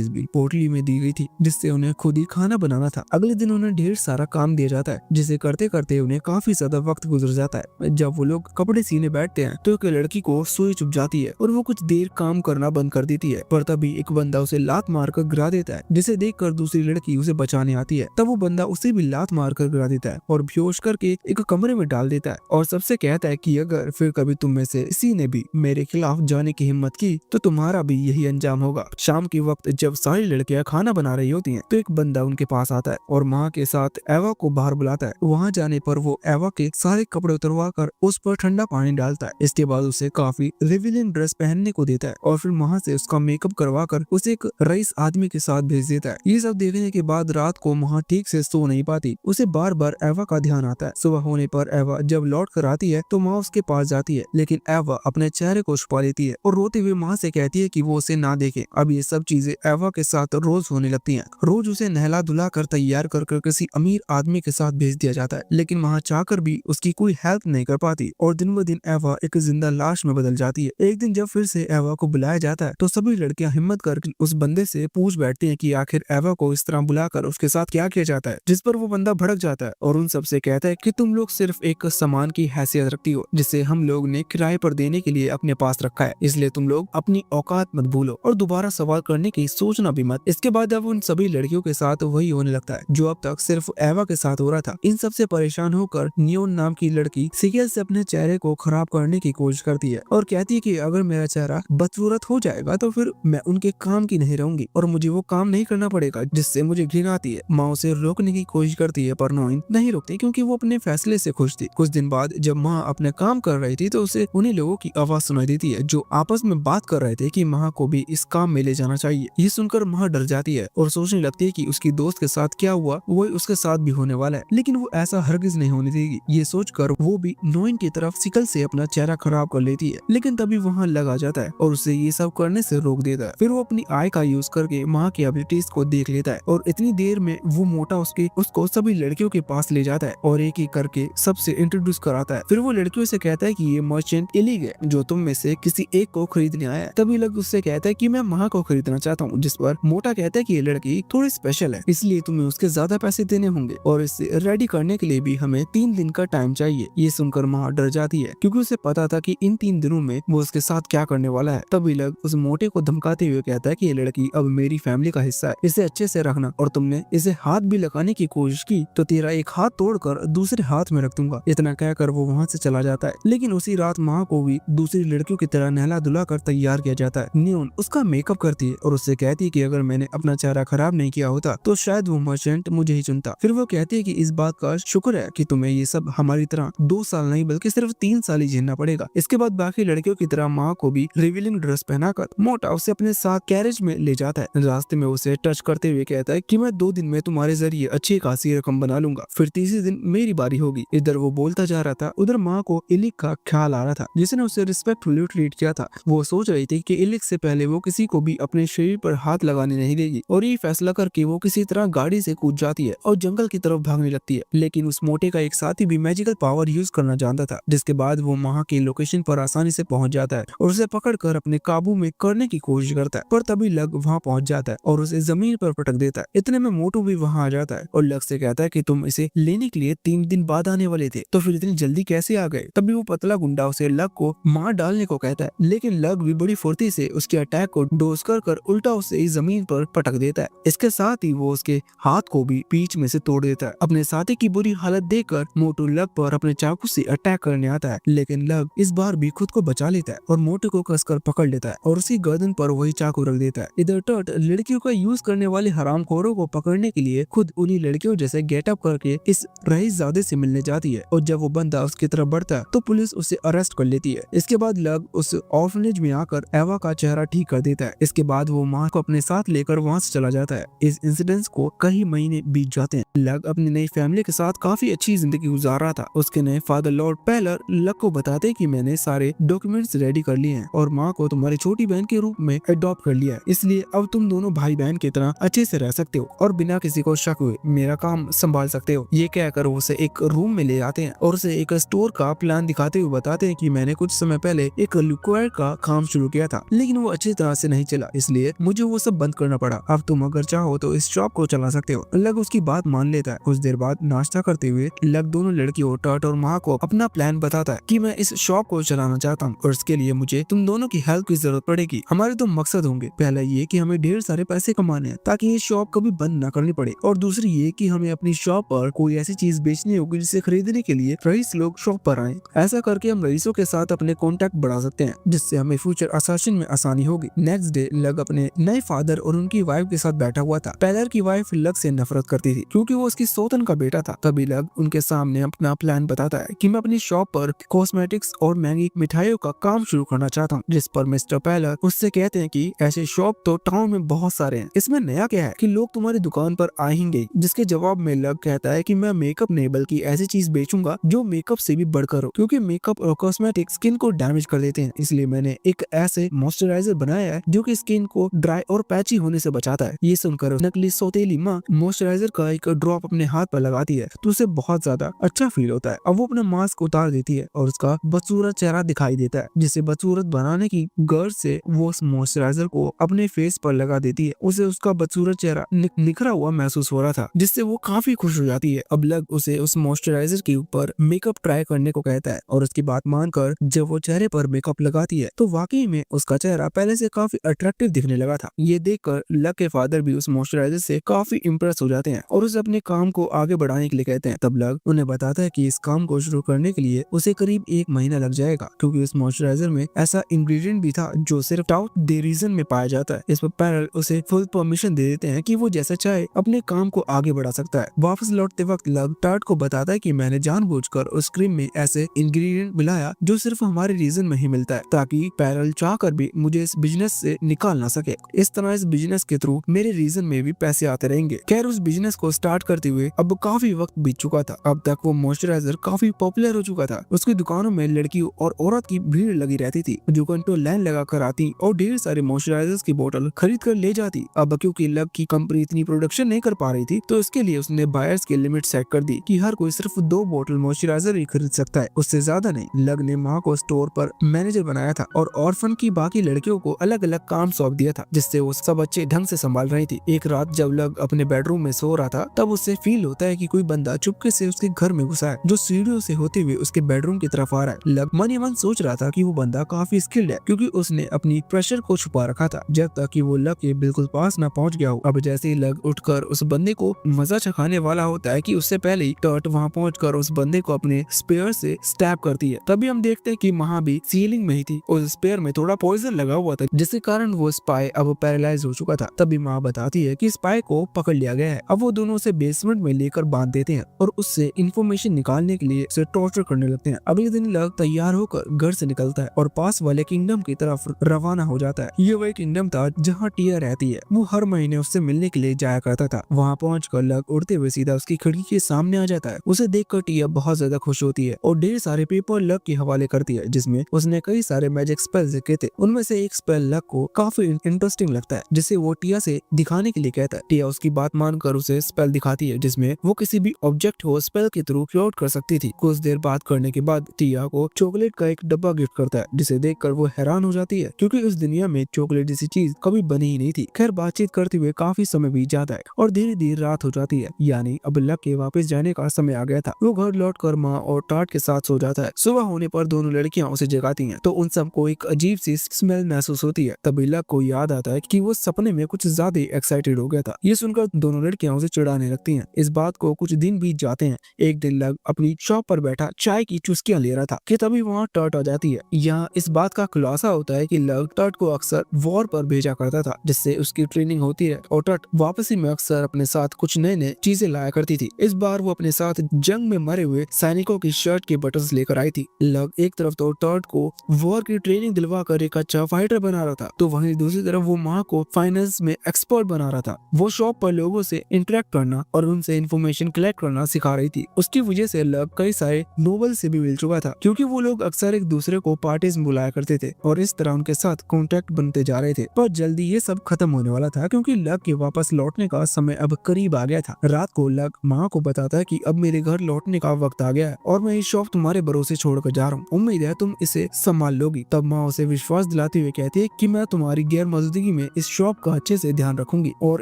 भी पोटली में दी गई थी, जिससे उन्हें खुद ही खाना बनाना था। अगले दिन उन्हें ढेर सारा काम दिया जाता है, जिसे करते करते उन्हें काफी ज्यादा वक्त गुजर जाता है। जब वो लोग कपड़े सीने बैठते हैं तो एक लड़की को सुई चुभ जाती है और वो कुछ देर काम करना बंद कर देती है। पर तभी एक बंदा उसे लात मारकर गिरा देता है, जिसे देखकर दूसरी लड़की उसे बचाने आती है। तब वो बंदा उसे भी लात मारकर गिरा देता है और बेहोश करके एक कमरे में डाल देता है और सबसे कहता है कि अगर फिर कभी तुम में से किसी ने भी मेरे खिलाफ जाने की हिम्मत की तो तुम्हारा भी यही अंजाम होगा। शाम के वक्त जब सारी लड़कियां खाना बना रही होती हैं तो एक बंदा उनके पास आता है और माँ के साथ एवा को बाहर बुलाता है। वहाँ जाने पर वो एवा के सारे कपड़े उतरवा कर उस पर ठंडा पानी डालता है। इसके बाद उसे काफी रिवीलिंग ड्रेस पहनने को देता है और फिर वहाँ से उसका मेकअप करवा कर उसे एक रईस आदमी के साथ भेज देता है। ये सब देखने के बाद रात को वहाँ ठीक से सो नहीं पाती। उसे बार बार एवा का ध्यान आता है। सुबह होने पर एवा जब लौट कर आती है तो माँ उसके पास जाती है, लेकिन एवा अपने चेहरे को छुपा लेती है और रोते हुए माँ से कहती है कि वो उसे ना देखे। अब ये सब चीजें एवा के साथ रोज होने लगती हैं। रोज उसे नहला धुला कर तैयार कर किसी अमीर आदमी के साथ भेज दिया जाता है, लेकिन वहाँ चाहकर भी उसकी कोई हेल्प नहीं कर पाती और दिन ब दिन एवा एक जिंदा लाश में बदल जाती है। एक दिन जब फिर से एवा को बुलाया जाता है तो सभी लड़कियां हिम्मत करके उस बंदे से पूछ बैठती हैं कि आखिर एवा को इस तरह बुलाकर उसके साथ क्या किया जाता है, जिस पर वो बंदा भड़क जाता है और उन सबसे कहता है कि तुम लोग सिर्फ एक सामान की हैसियत रखती हो जिसे हम लोग ने किराए पर देने के लिए अपने पास रखा है, इसलिए तुम लोग अपनी औकात मत भूलो और दोबारा सवाल करने की सोचना भी मत। इसके बाद अब उन सभी लड़कियों के साथ वही होने लगता है जो अब तक सिर्फ एवा के साथ हो रहा था। इन सबसे परेशान होकर नियोन नाम की लड़की सिगेल से अपने चेहरे को खराब करने की कोशिश करती है और कहती है कि अगर मेरा चेहरा बदसूरत हो जाएगा तो फिर मैं उनके काम की नहीं रहूंगी और मुझे वो काम नहीं करना पड़ेगा जिससे मुझे घृणा आती है। माँ उसे रोकने की कोशिश करती है पर नोइन नहीं रोकती क्योंकि वो अपने फैसले से खुश थी। कुछ दिन बाद जब माँ अपने काम कर रही थी तो उसे उन्हीं लोगों की आवाज सुनाई देती है जो आपस में बात कर रहे थे कि माँ को भी इस काम में ले जाना चाहिए। ये सुनकर माँ डर जाती है और सोचने लगती है कि उसकी दोस्त के साथ क्या हुआ वही उसके साथ भी होने वाला है, लेकिन वो ऐसा हरगिज नहीं होने देगी। ये सोचकर वो भी नोइन की तरफ सिकल से अपना चेहरा खराब कर लेती है, लेकिन तभी वहाँ लगा जाता है और उसे ये सब करने से रोक देता है। फिर वो अपनी आय का यूज करके माँ की एबिलिटीज को देख लेता है और इतनी देर में वो मोटा उसको सभी लड़कियों के पास ले जाता है और एक एक करके सबसे इंट्रोड्यूस कराता है। फिर वो लड़कियों से कहता है कि ये मर्चेंट इलिग है जो तुम में से किसी एक को खरीदने आया है। तभी लग उससे कहता है कि मैं माँ को खरीदना चाहता हूँ, जिस पर मोटा कहता है कि ये लड़की थोड़ी स्पेशल है इसलिए तुम्हें उसके ज्यादा पैसे देने होंगे और इसे रेडी करने के लिए भी हमें 3 दिन का टाइम चाहिए। ये सुनकर माँ डर जाती है क्योंकि उसे पता था कि इन 3 दिनों में वो उसके साथ क्या करने वाला है। तभी लग उस मोटे को धमकाते हुए कहता है कि ये लड़की अब मेरी फैमिली का हिस्सा है, इसे अच्छे से रखना और तुमने इसे हाथ भी लगाने की कोशिश की तो तेरा एक हाथ तोड़कर दूसरे हाथ में रख दूंगा। इतना कहकर वो वहाँ से चला जाता है। लेकिन उसी रात माँ को भी दूसरी लड़कियों की तरह नहला धुला कर तैयार किया जाता है। नियोन उसका मेकअप करती है और उससे कहती है कि अगर मैंने अपना चेहरा खराब नहीं किया होता तो शायद वो मर्चेंट मुझे ही चुनता। फिर वो कहती है कि इस बात का शुक्र है कि तुम्हें ये सब हमारी तरह 2 साल नहीं बल्कि सिर्फ 3 साल ही झेलना पड़ेगा। इसके बाद बाकी लड़कियों की तरह माँ को भी रिवीलिंग ड्रेस पहनाकर मोटा उसे अपने साथ कैरेज में ले जाता है। रास्ते में उसे टच करते हुए कहता है कि मैं 2 दिन में तुम्हारे जरिए अच्छी खासी रकम बना लूंगा, फिर तीसरे दिन मेरी बारी होगी। इधर वो बोलता जा रहा था, उधर माँ को इलिक का ख्याल आ रहा था जिसने उसे रिस्पेक्टफुली ट्रीट किया था। वो सोच रही थी कि इलिक से पहले वो किसी को भी अपने शरीर पर हाथ लगाने नहीं देगी और ये फैसला करके वो किसी तरह गाड़ी से कूद जाती है और जंगल की तरफ भागने लगती है। लेकिन उस मोटे का एक साथी भी मैजिकल पावर यूज करना जानता था, जिसके बाद वो माँ की लोकेशन पर आसानी से पहुंच जाता है और उसे पकड़कर अपने काबू में करने की कोशिश करता है। पर तभी लग वहाँ पहुंच जाता है और उसे जमीन पर पटक देता है। इतने में मोटू भी वहाँ आ जाता है और लग से कहता है कि तुम इसे लेने के लिए 3 दिन बाद आने वाले थे, तो फिर इतनी जल्दी कैसे आ गए। तभी वो पतला गुंडा उसे लग को मार डालने को कहता है, लेकिन लग भी बड़ी फुर्ती से उसके अटैक को डोज कर उल्टा उसे जमीन पर पटक देता है। इसके साथ ही वो उसके हाथ को भी बीच में से तोड़ देता है। अपने साथी की बुरी हालत देखकर मोटू लग पर अपने चाकू से अटैक करने आता है, लेकिन लग इस बार भी खुद को बचा लेता है और मोटू को कसकर पकड़ लेता है और उसकी गर्दन पर वही चाकू रख देता है। इधर टर्ट लड़कियों का यूज करने वाले हरामखोरों को पकड़ने के लिए खुद उन्हीं लड़कियों जैसे गेटअप करके इस रईसजादे से मिलने जाती है और जब वो बंदा उसकी तरफ बढ़ता है तो पुलिस उसे अरेस्ट कर लेती है। इसके बाद लग उस ऑर्फनेज में आकर एवा का चेहरा ठीक कर देता है। इसके बाद वो माँ को अपने साथ लेकर वहाँ से चला जाता है। इस इंसिडेंट को कई महीने बीत जाते हैं। लग अपनी नई फैमिली के साथ काफी अच्छी जिंदगी गुजार रहा था। उसके नए फादर लॉर्ड पेलर लग को बताते हैं कि मैंने सारे डॉक्यूमेंट्स रेडी कर लिए हैं और माँ को तुम्हारी छोटी बहन के रूप में अडॉप्ट कर लिया है, इसलिए अब तुम दोनों भाई बहन की तरह अच्छे से रह सकते हो और बिना किसी को शक हुए मेरा काम संभाल सकते हो। ये कहकर वो उसे एक रूम में ले आते हैं और उसे एक स्टोर का प्लान दिखाते हुए बताते हैं कि मैंने कुछ समय पहले एक लिक्वायर का काम शुरू किया था, लेकिन वो अच्छी तरह से नहीं चला, इसलिए मुझे वो सब बंद करना पड़ा। अब तुम अगर चाहो तो इस शॉप को चला सकते हो। लग उसकी बात मान लेता है। कुछ देर बाद नाश्ता करते हुए लग दोनों लड़कियों टर्ट और माँ को अपना प्लान बताता है कि मैं इस शॉप को चलाना चाहता हूँ और इसके लिए मुझे तुम दोनों की हेल्प की जरूरत पड़ेगी। हमारे दो मकसद होंगे, पहला ये कि हमें ढेर सारे पैसे कमाने हैं ताकि ये शॉप कभी बंद न करनी पड़े, और दूसरी ये कि हमें अपनी शॉप पर कोई ऐसी चीज बेचनी होगी जिसे खरीदने के लिए रईस लोग शॉप पर आए। ऐसा करके हम रईसों के साथ अपने कॉन्टेक्ट बढ़ा सकते हैं, जिससे हमें फ्यूचर असासिन में आसानी होगी। नेक्स्ट डे लग अपने नए फादर और उनकी वाइफ के साथ बैठा हुआ था। पेलर की वाइफ लग से नफरत करती थी क्योंकि वो उसकी सौतन का बेटा था। तभी लग उनके सामने अपना प्लान बताता है कि मैं अपनी शॉप पर कॉस्मेटिक्स और महंगी मिठाइयों का काम शुरू करना चाहता हूँ, जिस पर मिस्टर पेलर उससे कहते हैं कि ऐसे शॉप तो टाउन में बहुत सारे हैं, इसमें नया क्या है कि लोग तुम्हारी दुकान पर आएंगे। जिसके जवाब में लग कहता है कि मैं मेकअप नहीं बल्कि ऐसी चीज बेचूंगा जो मेकअप से भी बढ़कर हो, क्योंकि मेकअप और कॉस्मेटिक स्किन को डैमेज कर देते हैं, इसलिए मैंने एक ऐसे मॉइस्चराइजर बनाया है जो कि स्किन को ड्राई और पैची होने से बचाता है। ये सुनकर नकली सौतेली माँ मॉइस्चराइजर का एक ड्रॉप अपने हाथ पर लगाती है तो उसे बहुत ज्यादा अच्छा फील होता है। अब वो अपना मास्क उतार देती है और उसका बदसूरत चेहरा दिखाई देता है, जिसे बदसूरत बनाने की गर्ज से वो उस मॉइस्चराइजर को अपने फेस पर लगा देती है। उसे उसका बदसूरत चेहरा निखरा हुआ महसूस हो रहा था, जिससे वो काफी खुश हो जाती है। अब लग उसे उस मॉइस्चराइजर के ऊपर मेकअप ट्राई करने को कहता है और उसकी बात मानकर जब वो चेहरे पर मेकअप लगाती है तो वाकई में उसका चेहरा पहले से काफी अट्रैक्टिव दिखने लगा था। ये देखकर लग के फादर भी उस मॉइस्चराइजर से काफी इम्प्रेस हो जाते हैं और उसे अपने काम को आगे बढ़ाने के लिए कहते हैं। तब लग उन्हें बताता है कि इस काम को शुरू करने के लिए उसे करीब 1 महीना लग जाएगा, क्योंकि उस मॉइस्चराइजर में ऐसा इंग्रेडिएंट भी था जो सिर्फ टाउट दे रीजन में पाया जाता है। इस पर पैरल उसे फुल परमिशन दे देते हैं कि वो जैसा चाहे अपने काम को आगे बढ़ा सकता है। वापस लौटते वक्त लग टार्ट को बताता है कि मैंने जानबूझकर उस क्रीम में ऐसे इंग्रेडिएंट मिलाया जो सिर्फ हमारे रीजन में ही मिलता है, ताकि पैरल चाहकर भी मुझे इस बिजनेस से निकाल ना सके। इस तरह इस बिजनेस के थ्रू मेरे रीजन में भी पैसे आते रहेंगे। खैर उस बिजनेस को स्टार्ट करते हुए अब काफी वक्त बीत चुका था। अब तक वो मॉइस्चराइजर काफी पॉपुलर हो चुका था। उसकी दुकानों में लड़कियों और औरत की भीड़ लगी रहती थी जो घंटों लाइन लगा कर आती और ढेर सारे मॉइस्चराइजर्स की बोतल खरीद कर ले जाती। अब क्योंकि लग की कंपनी इतनी प्रोडक्शन नहीं कर पा रही थी तो इसके लिए उसने बायर्स की लिमिट सेट कर दी कि हर कोई सिर्फ 2 बोतल मॉइस्चराइजर ही खरीद सकता है, उससे ज्यादा नहीं। लग ने माँ को स्टोर पर मैनेजर बनाया था और ऑर्फन की बाकी लड़कियों को अलग अलग काम सौंप दिया था, जिससे वो सब अच्छे ढंग से संभाल रही थी। एक रात जब लग अपने बेडरूम में सो रहा था तब उससे फील होता है कि कोई बंदा चुपके से उसके घर में घुसा है, जो सीढ़ियों से होते हुए उसके बेडरूम की तरफ आ रहा है। लग मन ही मन सोच रहा था कि वो बंदा काफी स्किल्ड है, क्योंकि उसने अपनी प्रेशर को छुपा रखा था जब तक कि वो लग के बिल्कुल पास ना पहुंच गया हो। अब जैसे ही लग उठकर उस बंदे को मजा चखाने वाला होता है कि उससे पहले ही टर्ट वहां पहुंचकर उस बंदे को अपने स्पेयर से स्टैब करती है। तभी हम देखते हैं कि महा भी सीलिंग में ही थी। उस स्पेयर में थोड़ा पॉइजन लगा हुआ था, जिसके कारण वो स्पाई अब पैरालाइज हो चुका था। तभी माँ बताती है कि स्पाई को पकड़ लिया गया है। अब वो दोनों उसे बेसमेंट में लेकर बांध देते हैं और उससे इंफॉर्मेशन निकालने के लिए उसे टॉर्चर करने लगते हैं। अगले दिन लग तैयार होकर घर से निकलता है और पास वाले किंगडम की तरफ रवाना हो जाता है। ये वही किंगडम था जहाँ टिया रहती है। वो हर महीने उससे मिलने के लिए जाया करता था। वहाँ पहुंचकर लग उड़ते हुए सीधा उसकी खिड़की के सामने आ जाता है। उसे देखकर टिया बहुत ज्यादा खुश होती है और ढेर सारे पेपर लग के हवाले करती है, जिसमें उसने कई सारे मैजिक स्पेल्स लिखे थे। उनमें से एक स्पेल लग को काफी इंटरेस्टिंग लगता है, जिसे वो टिया से दिखाने के लिए कहता है। टिया उसकी बात मानकर उसे स्पेल दिखाती है, जिसमें वो किसी भी ऑब्जेक्ट को स्पेल के थ्रू क्रिएट कर सकती थी। कुछ देर बात करने के बाद टिया को चॉकलेट का एक डब्बा गिफ्ट करता है, जिसे देखकर वो हैरान हो जाती है, क्योंकि इस दुनिया में चॉकलेट जैसी चीज कभी बनी ही नहीं थी। खैर बातचीत करते हुए काफी समय बीत जाता है और धीरे धीरे रात हो जाती है, यानी अब लग के वापस जाने का समय आ गया था। वो घर लौटकर माँ और टार्ट के साथ सो जाता है। सुबह होने पर दोनों लड़कियां उसे जगाती हैं तो उन सबको एक अजीब सी स्मेल महसूस होती है। तभी लग को याद आता है कि वो सपने में कुछ ज्यादा एक्साइटेड हो गया था। ये सुनकर दोनों लड़कियां उसे चिढ़ाने लगती हैं। इस बात को कुछ दिन बीत जाते हैं। एक दिन लग अपनी शॉप पर बैठा चाय की चुस्कियां ले रहा था कि तभी वहाँ टर्ट आ जाती है। यहाँ इस बात का खुलासा होता है कि लग टर्ट को अक्सर वॉर पर भेजा करता था, जिससे उसकी ट्रेनिंग होती है और टर्ट वापसी में अक्सर अपने साथ कुछ नए नए चीजें लाया करती थी। इस बार वो अपने साथ जंग में मरे हुए सैनिकों की शर्ट के बटन्स लेकर आई थी। लग एक तरफ तो टर्ट को वॉर की ट्रेनिंग दिलवा कर एक अच्छा फाइटर बना रहा था, तो वहीं दूसरी तरफ वो माँ को फाइनेंस में एक्सपर्ट बना रहा था। वो शॉप पर लोगों से इंटरेक्ट करना और उनसे इन्फॉर्मेशन कलेक्ट करना सिखा रही थी। उसकी वजह से लग कई सारे नोबल से भी मिल चुका था, क्योंकि वो लोग अक्सर एक दूसरे को पार्टीज में बुलाया करते थे और इस तरह उनके साथ कॉन्टेक्ट बनते जा रहे थे। पर जल्दी ये सब खत्म होने वाला था, क्योंकि लग के वापस लौटने का समय अब करीब आ गया था। रात को लग माँ को बताता है कि अब मेरे घर लौटने का वक्त आ गया है और मैं ये शॉप तुम्हारे भरोसे छोड़कर जा रहा हूँ। उम्मीद है तुम इसे संभाल लोगी। तब माँ उसे विश्वास दिलाते हुए कहती है कि मैं तुम्हारी गैर मौजूदगी में इस शॉप का अच्छे से ध्यान रखूंगी और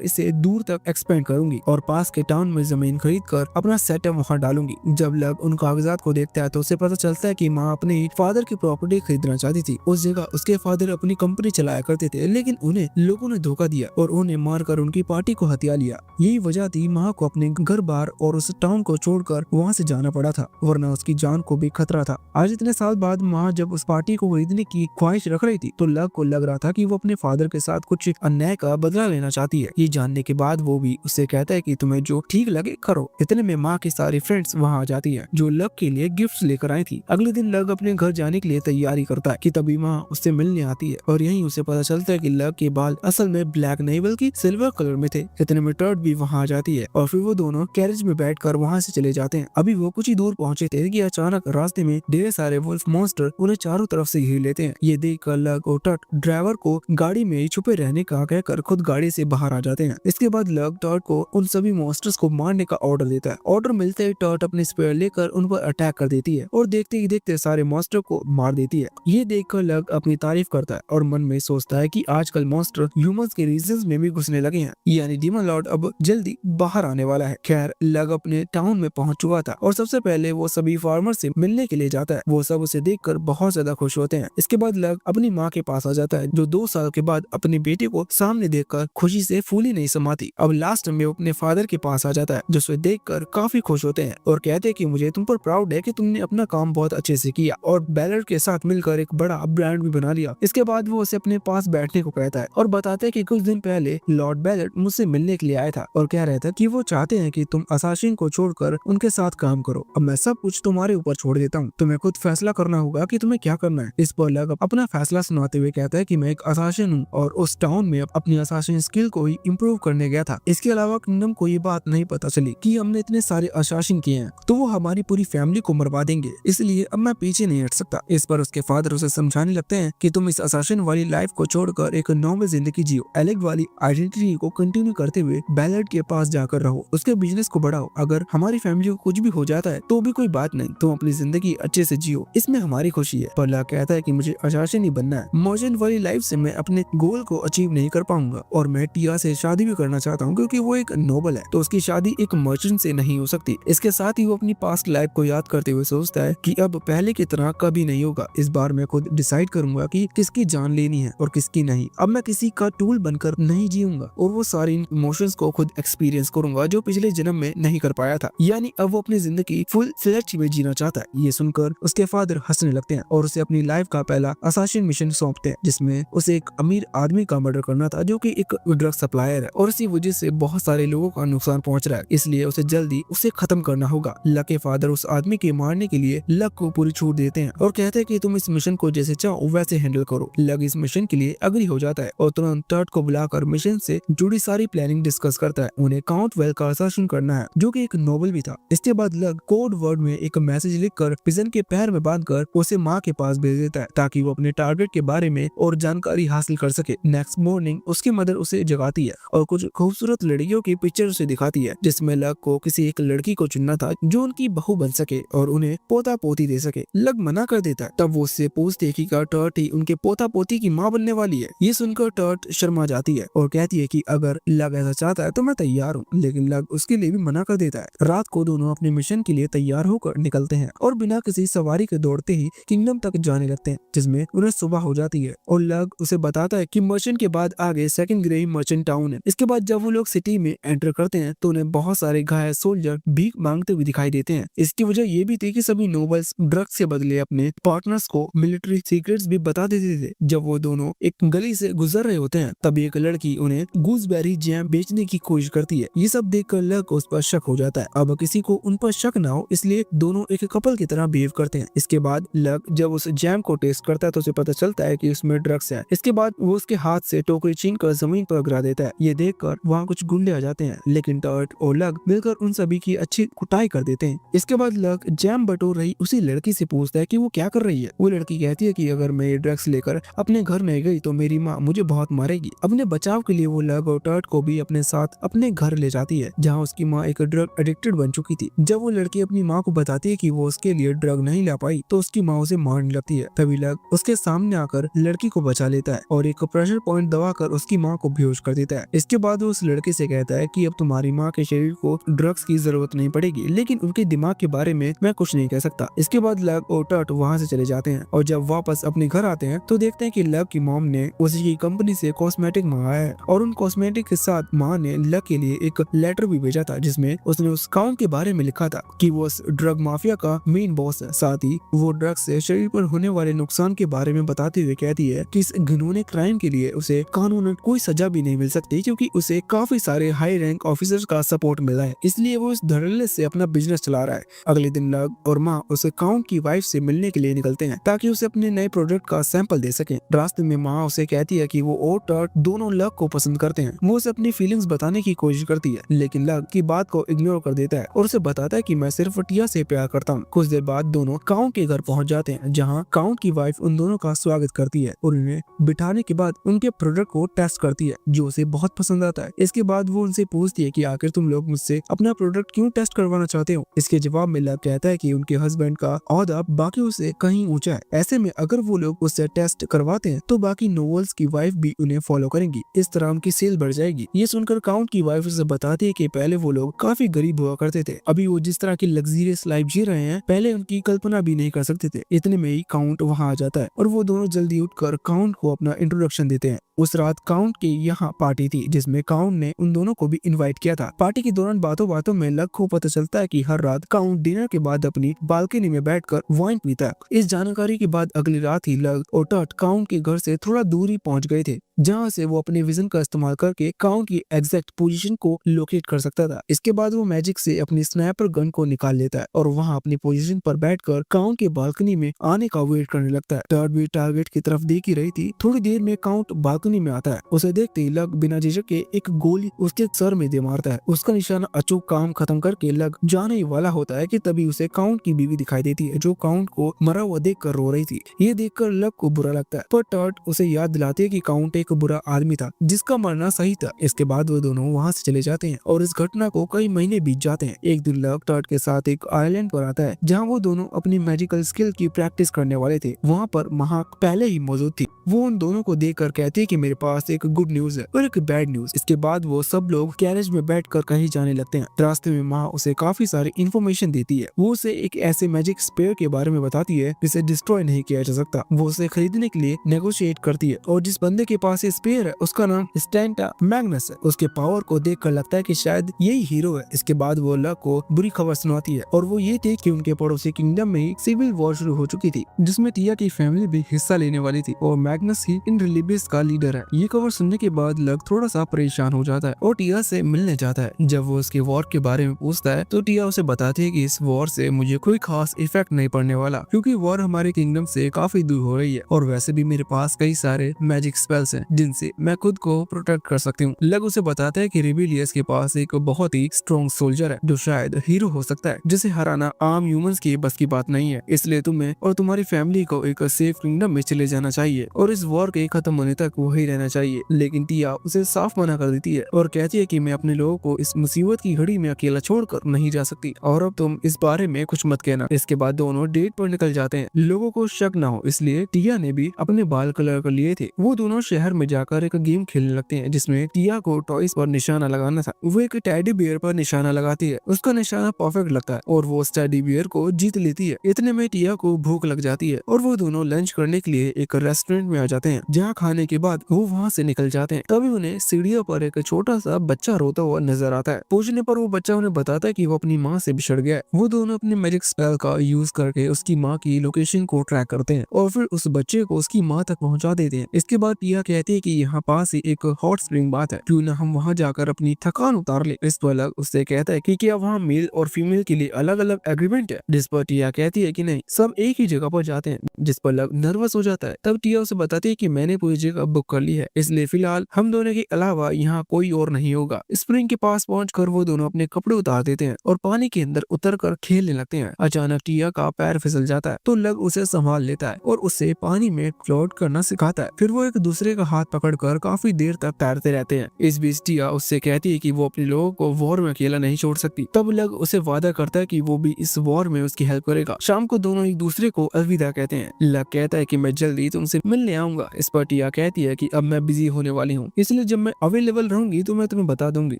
इसे दूर तक एक्सपेंड करूंगी और पास के टाउन में जमीन खरीद कर अपना सेटअप वहाँ डालूंगी। जब लग उन कागजात को देखता है तो उसे पता चलता है कि माँ अपने फादर की प्रॉपर्टी खरीदना चाहती थी। उस जगह उसके फादर अपनी कंपनी चलाया करते थे, लेकिन उन्हें लोगों ने धोखा दिया और उन्हें मारकर उनकी पार्टी को हत्या लिया। यही वजह थी माँ को अपने घर बार और उस टाउन को छोड़कर वहाँ से जाना पड़ा था, वरना उसकी जान को भी खतरा था। आज इतने साल बाद माँ जब उस पार्टी को खरीदने की ख्वाहिश रख रही थी तो लग को लग रहा था कि वो अपने फादर के साथ कुछ अन्याय का बदला लेना चाहती है। ये जानने के बाद वो भी उससे कहता है कि तुम्हें जो ठीक लगे करो। इतने में माँ की सारी फ्रेंड्स वहाँ आ जाती है जो लग के लिए गिफ्ट्स लेकर आई थी। अगले दिन लग अपने घर जाने के लिए तैयारी करता है कि तभी माँ उससे मिलने आती है और यहीं उसे पता चलता है कि लग के बाल असल में ब्लैक नहीं बल्कि सिल्वर कलर में थे। इतने में टर्ट भी वहाँ आ जाती है और फिर वो दोनों कैरेज में बैठकर वहाँ से चले जाते हैं। अभी वो कुछ ही दूर पहुंचे थे कि अचानक रास्ते में ढेर सारे वुल्फ मॉन्स्टर उन्हें चारों तरफ से घेर लेते हैं। ये देखकर लग और टर्ट ड्राइवर को गाड़ी में ही छुपे रहने का कहकर खुद गाड़ी से बाहर आ जाते हैं। इसके बाद लग टर्ट को उन सभी मॉन्स्टर्स को मारने का ऑर्डर देता है। ऑर्डर मिलते ही टर्ट अपने स्पेयर लेकर उन पर अटैक कर देती है और देखते ही देखते सारे मॉन्स्टर को मार देती है। ये देखकर लग अपनी तारीफ करता है और मन में सोचता है कि आजकल मॉन्स्टर ह्यूमंस के रीजन्स में भी घुसने लगे हैं, यानी डीमन लॉर्ड अब जल्दी बाहर आने वाला है। खैर लग अपने टाउन में पहुंच चुका था और सबसे पहले वो सभी फार्मर से मिलने के लिए जाता है। वो सब उसे देखकर बहुत ज्यादा खुश होते हैं। इसके बाद लग अपनी माँ के पास आ जाता है जो 2 साल के बाद अपनी बेटी को सामने देखकर खुशी से फूली नहीं समाती। अब लास्ट में वो अपने फादर के पास आ जाता है जो उसे देखकर काफी खुश होते हैं और कहते हैं कि मुझे तुम पर प्राउड है कि तुमने अपना काम बहुत अच्छे से किया और बैलर्ड के साथ मिलकर एक बड़ा ब्रांड भी बना लिया। इसके बाद वो उसे अपने पास बैठने को कहता है और बताते हैं कि कुछ दिन पहले लॉर्ड बैलर्ड मुझसे मिलने के लिए आया था और कह रहा था कि वो चाहते हैं कि तुम असासिन को छोड़कर उनके साथ काम करो। अब मैं सब कुछ तुम्हारे ऊपर छोड़ देता हूँ, तुम्हें खुद फैसला करना होगा कि तुम्हें क्या करना है। इस पर लग अपना फैसला सुनाते हुए कहता है कि मैं एक असासिन हूँ और उस टाउन में अपनी असासिन स्किल को ही इम्प्रूव करने गया था। इसके अलावा किंगडम को ये बात नहीं पता चली कि हमने इतने सारे असासिन किए हैं तो वो हमारी पूरी फैमिली को मरवा देंगे, इसलिए अब मैं पीछे नहीं हट सकता। इस पर उसके फादर उसे समझाने लगते हैं कि तुम इस असासिन वाली लाइफ को छोड़कर एक नॉर्मल जिंदगी जियो, एलेग वाली आइडेंटिटी को कंटिन्यू करते हुए बैलर्ड के पास जाकर रहो, उसके बिजनेस को बढ़ाओ। अगर हमारी फैमिली को कुछ भी हो जाता है तो भी कोई बात नहीं, तुम अपनी जिंदगी अच्छे से जियो, इसमें हमारी खुशी है। पर लग कहता है कि मुझे असासिन ही बनना है, मर्चेंट वाली लाइफ से मैं अपने गोल को अचीव नहीं कर पाऊंगा और मैं टिया से शादी भी करना चाहता हूँ क्योंकि वो एक नोबल है, तो उसकी शादी एक मर्चेंट से नहीं हो सकती। इसके साथ ही वो अपनी पास्ट लाइफ को याद करते हुए सोचता है कि अब पहले की तरह कभी नहीं होगा। इस बार मैं खुद डिसाइड करूंगा कि किसकी जान लेनी है और किसकी नहीं। अब मैं किसी का टूल बनकर नहीं जीऊंगा और वो सारे इमोशंस को खुद एक्सपीरियंस करूंगा जो पिछले जन्म में नहीं कर पाया था। यानी अब वो अपनी जिंदगी फुल फ्लेज में जीना चाहता है। ये सुनकर उसके फादर हंसने लगते हैं और उसे अपनी लाइफ का पहला असासिन मिशन सौंपते हैं जिसमें उसे एक अमीर आदमी का मर्डर करना था जो कि एक ड्रग सप्लायर है और इसी वजह से बहुत सारे लोगों का नुकसान पहुंच रहा है, इसलिए उसे जल्दी उसे खत्म करना होगा। लक के फादर उस आदमी के मारने के लिए लक को पूरी छूट देते हैं और कहते हैं कि तुम इस मिशन को जैसे चाहो वैसे हैंडल करो। लक इस मिशन के लिए अग्री हो जाता है और तुरंत टर्ट को बुलाकर मिशन से जुड़ी सारी प्लानिंग डिस्कस करता है। उन्हें काउंट वेल का असासिन करना है जो कि एक नोबल भी था। इसके बाद लक कोड वर्ड में एक मैसेज लिखकर पिजन के पैर में बांधकर उसे माँ के पास भेज देता है ताकि वो अपने टारगेट के बारे में और जानकारी हासिल कर सके। नेक्स्ट मॉर्निंग उसकी मदर उसे जगाती है और कुछ खूबसूरत लड़कियों की पिक्चर उसे दिखाती है जिसमें लक को किसी एक लड़की को चुनना था जो उनकी बहू बन सके और उन्हें पोता पोती दे सके। लक मना कर देता है। तब वो उससे पूछती है कि क्या टर्ट ही उनके पोता पोती की माँ बनने वाली है। ये सुनकर टर्ट शर्मा जाती है और कहती है कि अगर लक ऐसा चाहता है तो मैं तैयार हूँ, लेकिन लक उसके लिए भी मना कर देता है। रात को दोनों अपने मिशन के लिए तैयार होकर निकलते हैं और बिना किसी सवारी के दौड़ते ही किंगडम तक जाने लगते हैं जिसमें उन्हें सुबह हो जाती है और लक उसे बताता है कि मर्चेंट के बाद आगे सेकंड ग्रे मर्चेंट टाउन है। इसके बाद जब वो लोग सिटी में एंटर करते हैं तो उन्हें बहुत सारे घायल सोल्जर भीख मांगते हुए दिखाई देते हैं। इसकी वजह ये भी थी कि सभी नोबल्स ड्रग्स के बदले अपने पार्टनर्स को मिलिट्री सीक्रेट्स भी बता देते थे। जब वो दोनों एक गली से गुजर रहे होते हैं तब एक लड़की उन्हें गूसबेरी जैम बेचने की कोशिश करती है। ये सब देखकर लक उस पर शक हो जाता है। अब किसी को उन पर शक ना हो इसलिए दोनों एक कपल की तरह बिहेव करते हैं। इसके बाद लक जब उस जैम जैम को टेस्ट करता है तो उसे पता चलता है कि उसमें ड्रग्स है। इसके बाद वो उसके हाथ से टोकरी छीनकर जमीन पर गिरा देता है। ये देखकर वहाँ कुछ गुंडे आ जाते हैं, लेकिन टर्ट और लग मिलकर उन सभी की अच्छी कुटाई कर देते हैं। इसके बाद लग जैम बटोर रही उसी लड़की से पूछता है कि वो क्या कर रही है। वो लड़की कहती है कि अगर मैं ये ड्रग्स लेकर अपने घर नहीं गई तो मेरी माँ मुझे बहुत मारेगी। अपने बचाव के लिए वो लग और टर्ट को भी अपने साथ अपने घर ले जाती है, जहाँ उसकी माँ एक ड्रग एडिक्टेड बन चुकी थी। जब वो लड़की अपनी माँ को बताती है कि वो उसके लिए ड्रग नहीं ला पाई तो उसकी माँ उसे मारने लगती है। तभी लग उसके सामने आकर लड़की को बचा लेता है और एक प्रेशर पॉइंट दबाकर उसकी माँ को बेहोश कर देता है। इसके बाद वो उस लड़के से कहता है कि अब तुम्हारी माँ के शरीर को ड्रग्स की जरूरत नहीं पड़ेगी, लेकिन उनके दिमाग के बारे में मैं कुछ नहीं कह सकता। इसके बाद लग और टर्ट वहाँ से चले जाते हैं और जब वापस अपने घर आते हैं तो देखते हैं कि लग की मॉम ने उसी की कंपनी से कॉस्मेटिक मंगाया है और उन कॉस्मेटिक के साथ माँ ने लग के लिए एक लेटर भी भेजा था, जिसमें उसने उस काउंट के बारे में लिखा था कि वो उस ड्रग माफिया का मेन बॉस है। साथ ही वो ड्रग्स से शरीर पर होने वाले नुकसान के बारे में बताते हुए कहती है कि इस घिनौने क्राइम के लिए उसे कानूनन कोई सजा भी नहीं मिल सकती, क्योंकि उसे काफी सारे हाई रैंक ऑफिसर्स का सपोर्ट मिला है, इसलिए वो इस धड़ल्ले से अपना बिजनेस चला रहा है। अगले दिन लग और माँ उसे काउंट की वाइफ से मिलने के लिए निकलते हैं ताकि उसे अपने नए प्रोडक्ट का सैंपल दे सके। रास्ते में माँ उसे कहती है कि वो और टर्ट दोनों लग को पसंद करते हैं। वो उसे अपनी फीलिंग्स बताने की कोशिश करती है, लेकिन लग की बात को इग्नोर कर देता है और उसे बताता है कि मैं सिर्फ टिया से प्यार करता हूँ। कुछ देर बाद दोनों काउंट के घर पहुँच जाते हैं, जहाँ काउंट की वाइफ उन दोनों का स्वागत करती है और उन्हें बिठाने के बाद उनके प्रोडक्ट को टेस्ट करती है, जो उसे बहुत पसंद आता है। इसके बाद वो उनसे पूछती है कि आखिर तुम लोग मुझसे अपना प्रोडक्ट क्यों टेस्ट करवाना चाहते हो। इसके जवाब में लव कहता है कि उनके हस्बैंड का ओहदा बाकियों से कहीं ऊंचा है, ऐसे में अगर वो लोग उससे टेस्ट करवाते हैं तो बाकी नोवेल्स की वाइफ भी उन्हें फॉलो करेंगी, इस तरह उनकी सेल बढ़ जाएगी। ये सुनकर काउंट की वाइफ उसे बताती है कि पहले वो लोग काफी गरीब हुआ करते थे, अभी वो जिस तरह की लग्जरियस लाइफ जी रहे हैं पहले उनकी कल्पना भी नहीं कर सकते थे। इतने में ही काउंट वहाँ आ जाता है और वो दोनों जल्दी उठकर काउंट को अपना इंट्रोडक्शन देते हैं। उस रात काउंट के यहाँ पार्टी थी, जिसमें काउंट ने उन दोनों को भी इनवाइट किया था। पार्टी के दौरान बातों बातों में लग को पता चलता है कि हर रात काउंट डिनर के बाद अपनी बालकनी में बैठकर वाइन पीता है। इस जानकारी के बाद अगली रात ही लग और टर्ट काउंट के घर से थोड़ा दूरी पहुंच गए थे, जहां से वो अपने विजन का इस्तेमाल करके काउंट की एग्जैक्ट पोजीशन को लोकेट कर सकता था। इसके बाद वो मैजिक से अपनी स्नाइपर गन को निकाल लेता है और वहां अपनी पोजीशन पर बैठकर काउंट के बालकनी में आने का वेट करने लगता है। टर्ट भी टारगेट की तरफ देख ही रही थी। थोड़ी देर में काउंट बालकनी में आता है। उसे देखते ही लग बिना झिझक के एक गोली उसके सर में दे मारता है। उसका निशाना अचूक काम खत्म करके लग जाने ही वाला होता है कि तभी उसे काउंट की बीवी दिखाई देती है, जो काउंट को मरा हुआ देखकर रो रही थी। ये देखकर लग को बुरा लगता है, पर टर्ट उसे याद दिलाती है कि काउंट एक बुरा आदमी था जिसका मरना सही था। इसके बाद वो दोनों वहाँ से चले जाते हैं और इस घटना को कई महीने बीत जाते हैं। एक दिन लग टर्ट के साथ एक आइलैंड पर आता है, जहाँ वो दोनों अपनी मैजिकल स्किल की प्रैक्टिस करने वाले थे। वहाँ पर महक पहले ही मौजूद थी। वो उन दोनों को देखकर कहती है कि मेरे पास एक गुड न्यूज है और एक बैड न्यूज। इसके बाद वो सब लोग कैरेज में बैठकर कहीं जाने लगते हैं। रास्ते में माँ उसे काफी सारी इन्फॉर्मेशन देती है। वो उसे एक ऐसे मैजिक स्पेयर के बारे में बताती है जिसे डिस्ट्रॉय नहीं किया जा सकता। वो उसे खरीदने के लिए नेगोशिएट करती है और जिस बंदे के पास ये स्पेयर है उसका नाम स्टैंटा मैग्नस है। उसके पावर को देखकर लगता है कि शायद यही हीरो है। इसके बाद वो लक को बुरी खबर सुनाती है और वो ये थी कि उनके पड़ोसी किंगडम में ही सिविल वॉर शुरू हो चुकी थी, जिसमें टिया की फैमिली भी हिस्सा लेने वाली थी और मैग्नस ही इन रिलीबियस का लीडर है। ये खबर सुनने के बाद लक थोड़ा सा परेशान हो जाता है और टिया से मिलने जाता है। जब वो उसके वॉर के बारे में पूछता है तो टिया उसे बताती है कि इस वॉर से मुझे कोई खास इफेक्ट नहीं पड़ने वाला, क्योंकि वॉर हमारे किंगडम से काफी दूर हो रही है और वैसे भी मेरे पास कई सारे मैजिक स्पेल्स हैं जिनसे मैं खुद को प्रोटेक्ट कर सकती हूँ। लग उसे बताता है कि रिबिलियस के पास एक बहुत ही स्ट्रॉन्ग सोल्जर है जो शायद हीरो हो सकता है, जिसे हराना आम ह्यूमंस की बस की बात नहीं है। इसलिए तुम्हें और तुम्हारी फैमिली को एक सेफ किंगडम में चले जाना चाहिए और इस वॉर के खत्म होने तक वही रहना चाहिए। लेकिन टिया उसे साफ मना कर देती है और कहती है कि मैं अपने लोगों को इस मुसीबत की घड़ी में अकेला छोड़कर नहीं जा सकती और अब तुम इस बारे में कुछ मत कहना। इसके बाद दोनों डेट पर निकल जाते हैं। लोगों को शक ना हो इसलिए टिया ने भी अपने बाल कलर कर लिए थे। वो दोनों शहर में जाकर एक गेम खेलने लगते हैं जिसमें टिया को टॉयज पर निशाना लगाना था। वो एक टेडी बियर पर निशाना लगाती है। उसका निशाना परफेक्ट लगता है और वो टेडी बियर को जीत लेती है। इतने में टिया को भूख लग जाती है और वो दोनों लंच करने के लिए एक रेस्टोरेंट में आ जाते हैं, जहाँ खाने के बाद वो वहाँ से निकल जाते हैं। तभी उन्हें सीढ़ियों पर एक छोटा सा बच्चा रोता हुआ नजर आता है। पूछने पर वो बच्चा उन्हें बताता है कि वो अपनी माँ से बिछड़ गया है। वो दोनों अपने मैजिक स्पेल का यूज करके उसकी माँ की लोकेशन को ट्रैक करते हैं और फिर उस बच्चे को उसकी माँ तक पहुँचा देते हैं। इसके बाद टिया कहती कहती है कि यहाँ पास ही एक हॉट स्प्रिंग बात है, क्यों ना हम वहाँ जाकर अपनी थकान उतार ले। इस पर लग उससे कहता है कि क्या वहाँ मेल और फीमेल के लिए अलग अलग एग्रीमेंट है, जिस पर टिया कहती है कि नहीं, सब एक ही जगह पर जाते हैं, जिस पर लग नर्वस हो जाता है। तब टिया उसे बताती है कि मैंने पूरी जगह बुक कर ली है, इसलिए फिलहाल हम दोनों के अलावा यहाँ कोई और नहीं होगा। स्प्रिंग के पास पहुंचकर वो दोनों अपने कपड़े उतार देते हैं और पानी के अंदर उतरकर खेलने लगते हैं। अचानक टिया का पैर फिसल जाता है तो लग उसे संभाल लेता है और उसे पानी में फ्लोट करना सिखाता है। फिर वो एक दूसरे का हाथ पकड़कर काफी देर तक तैरते रहते हैं। इस बीच टिया उससे कहती है कि वो अपने लोगों को वॉर में अकेला नहीं छोड़ सकती। तब लग उसे वादा करता है कि वो भी इस वॉर में उसकी हेल्प करेगा। शाम को दोनों एक दूसरे को अलविदा कहते हैं। लग कहता है कि मैं जल्दी तुमसे मिलने आऊंगा। इस पर टिया कहती है कि अब मैं बिजी होने वाली हूँ, इसलिए जब मैं अवेलेबल रहूंगी तो मैं तुम्हें बता दूंगी।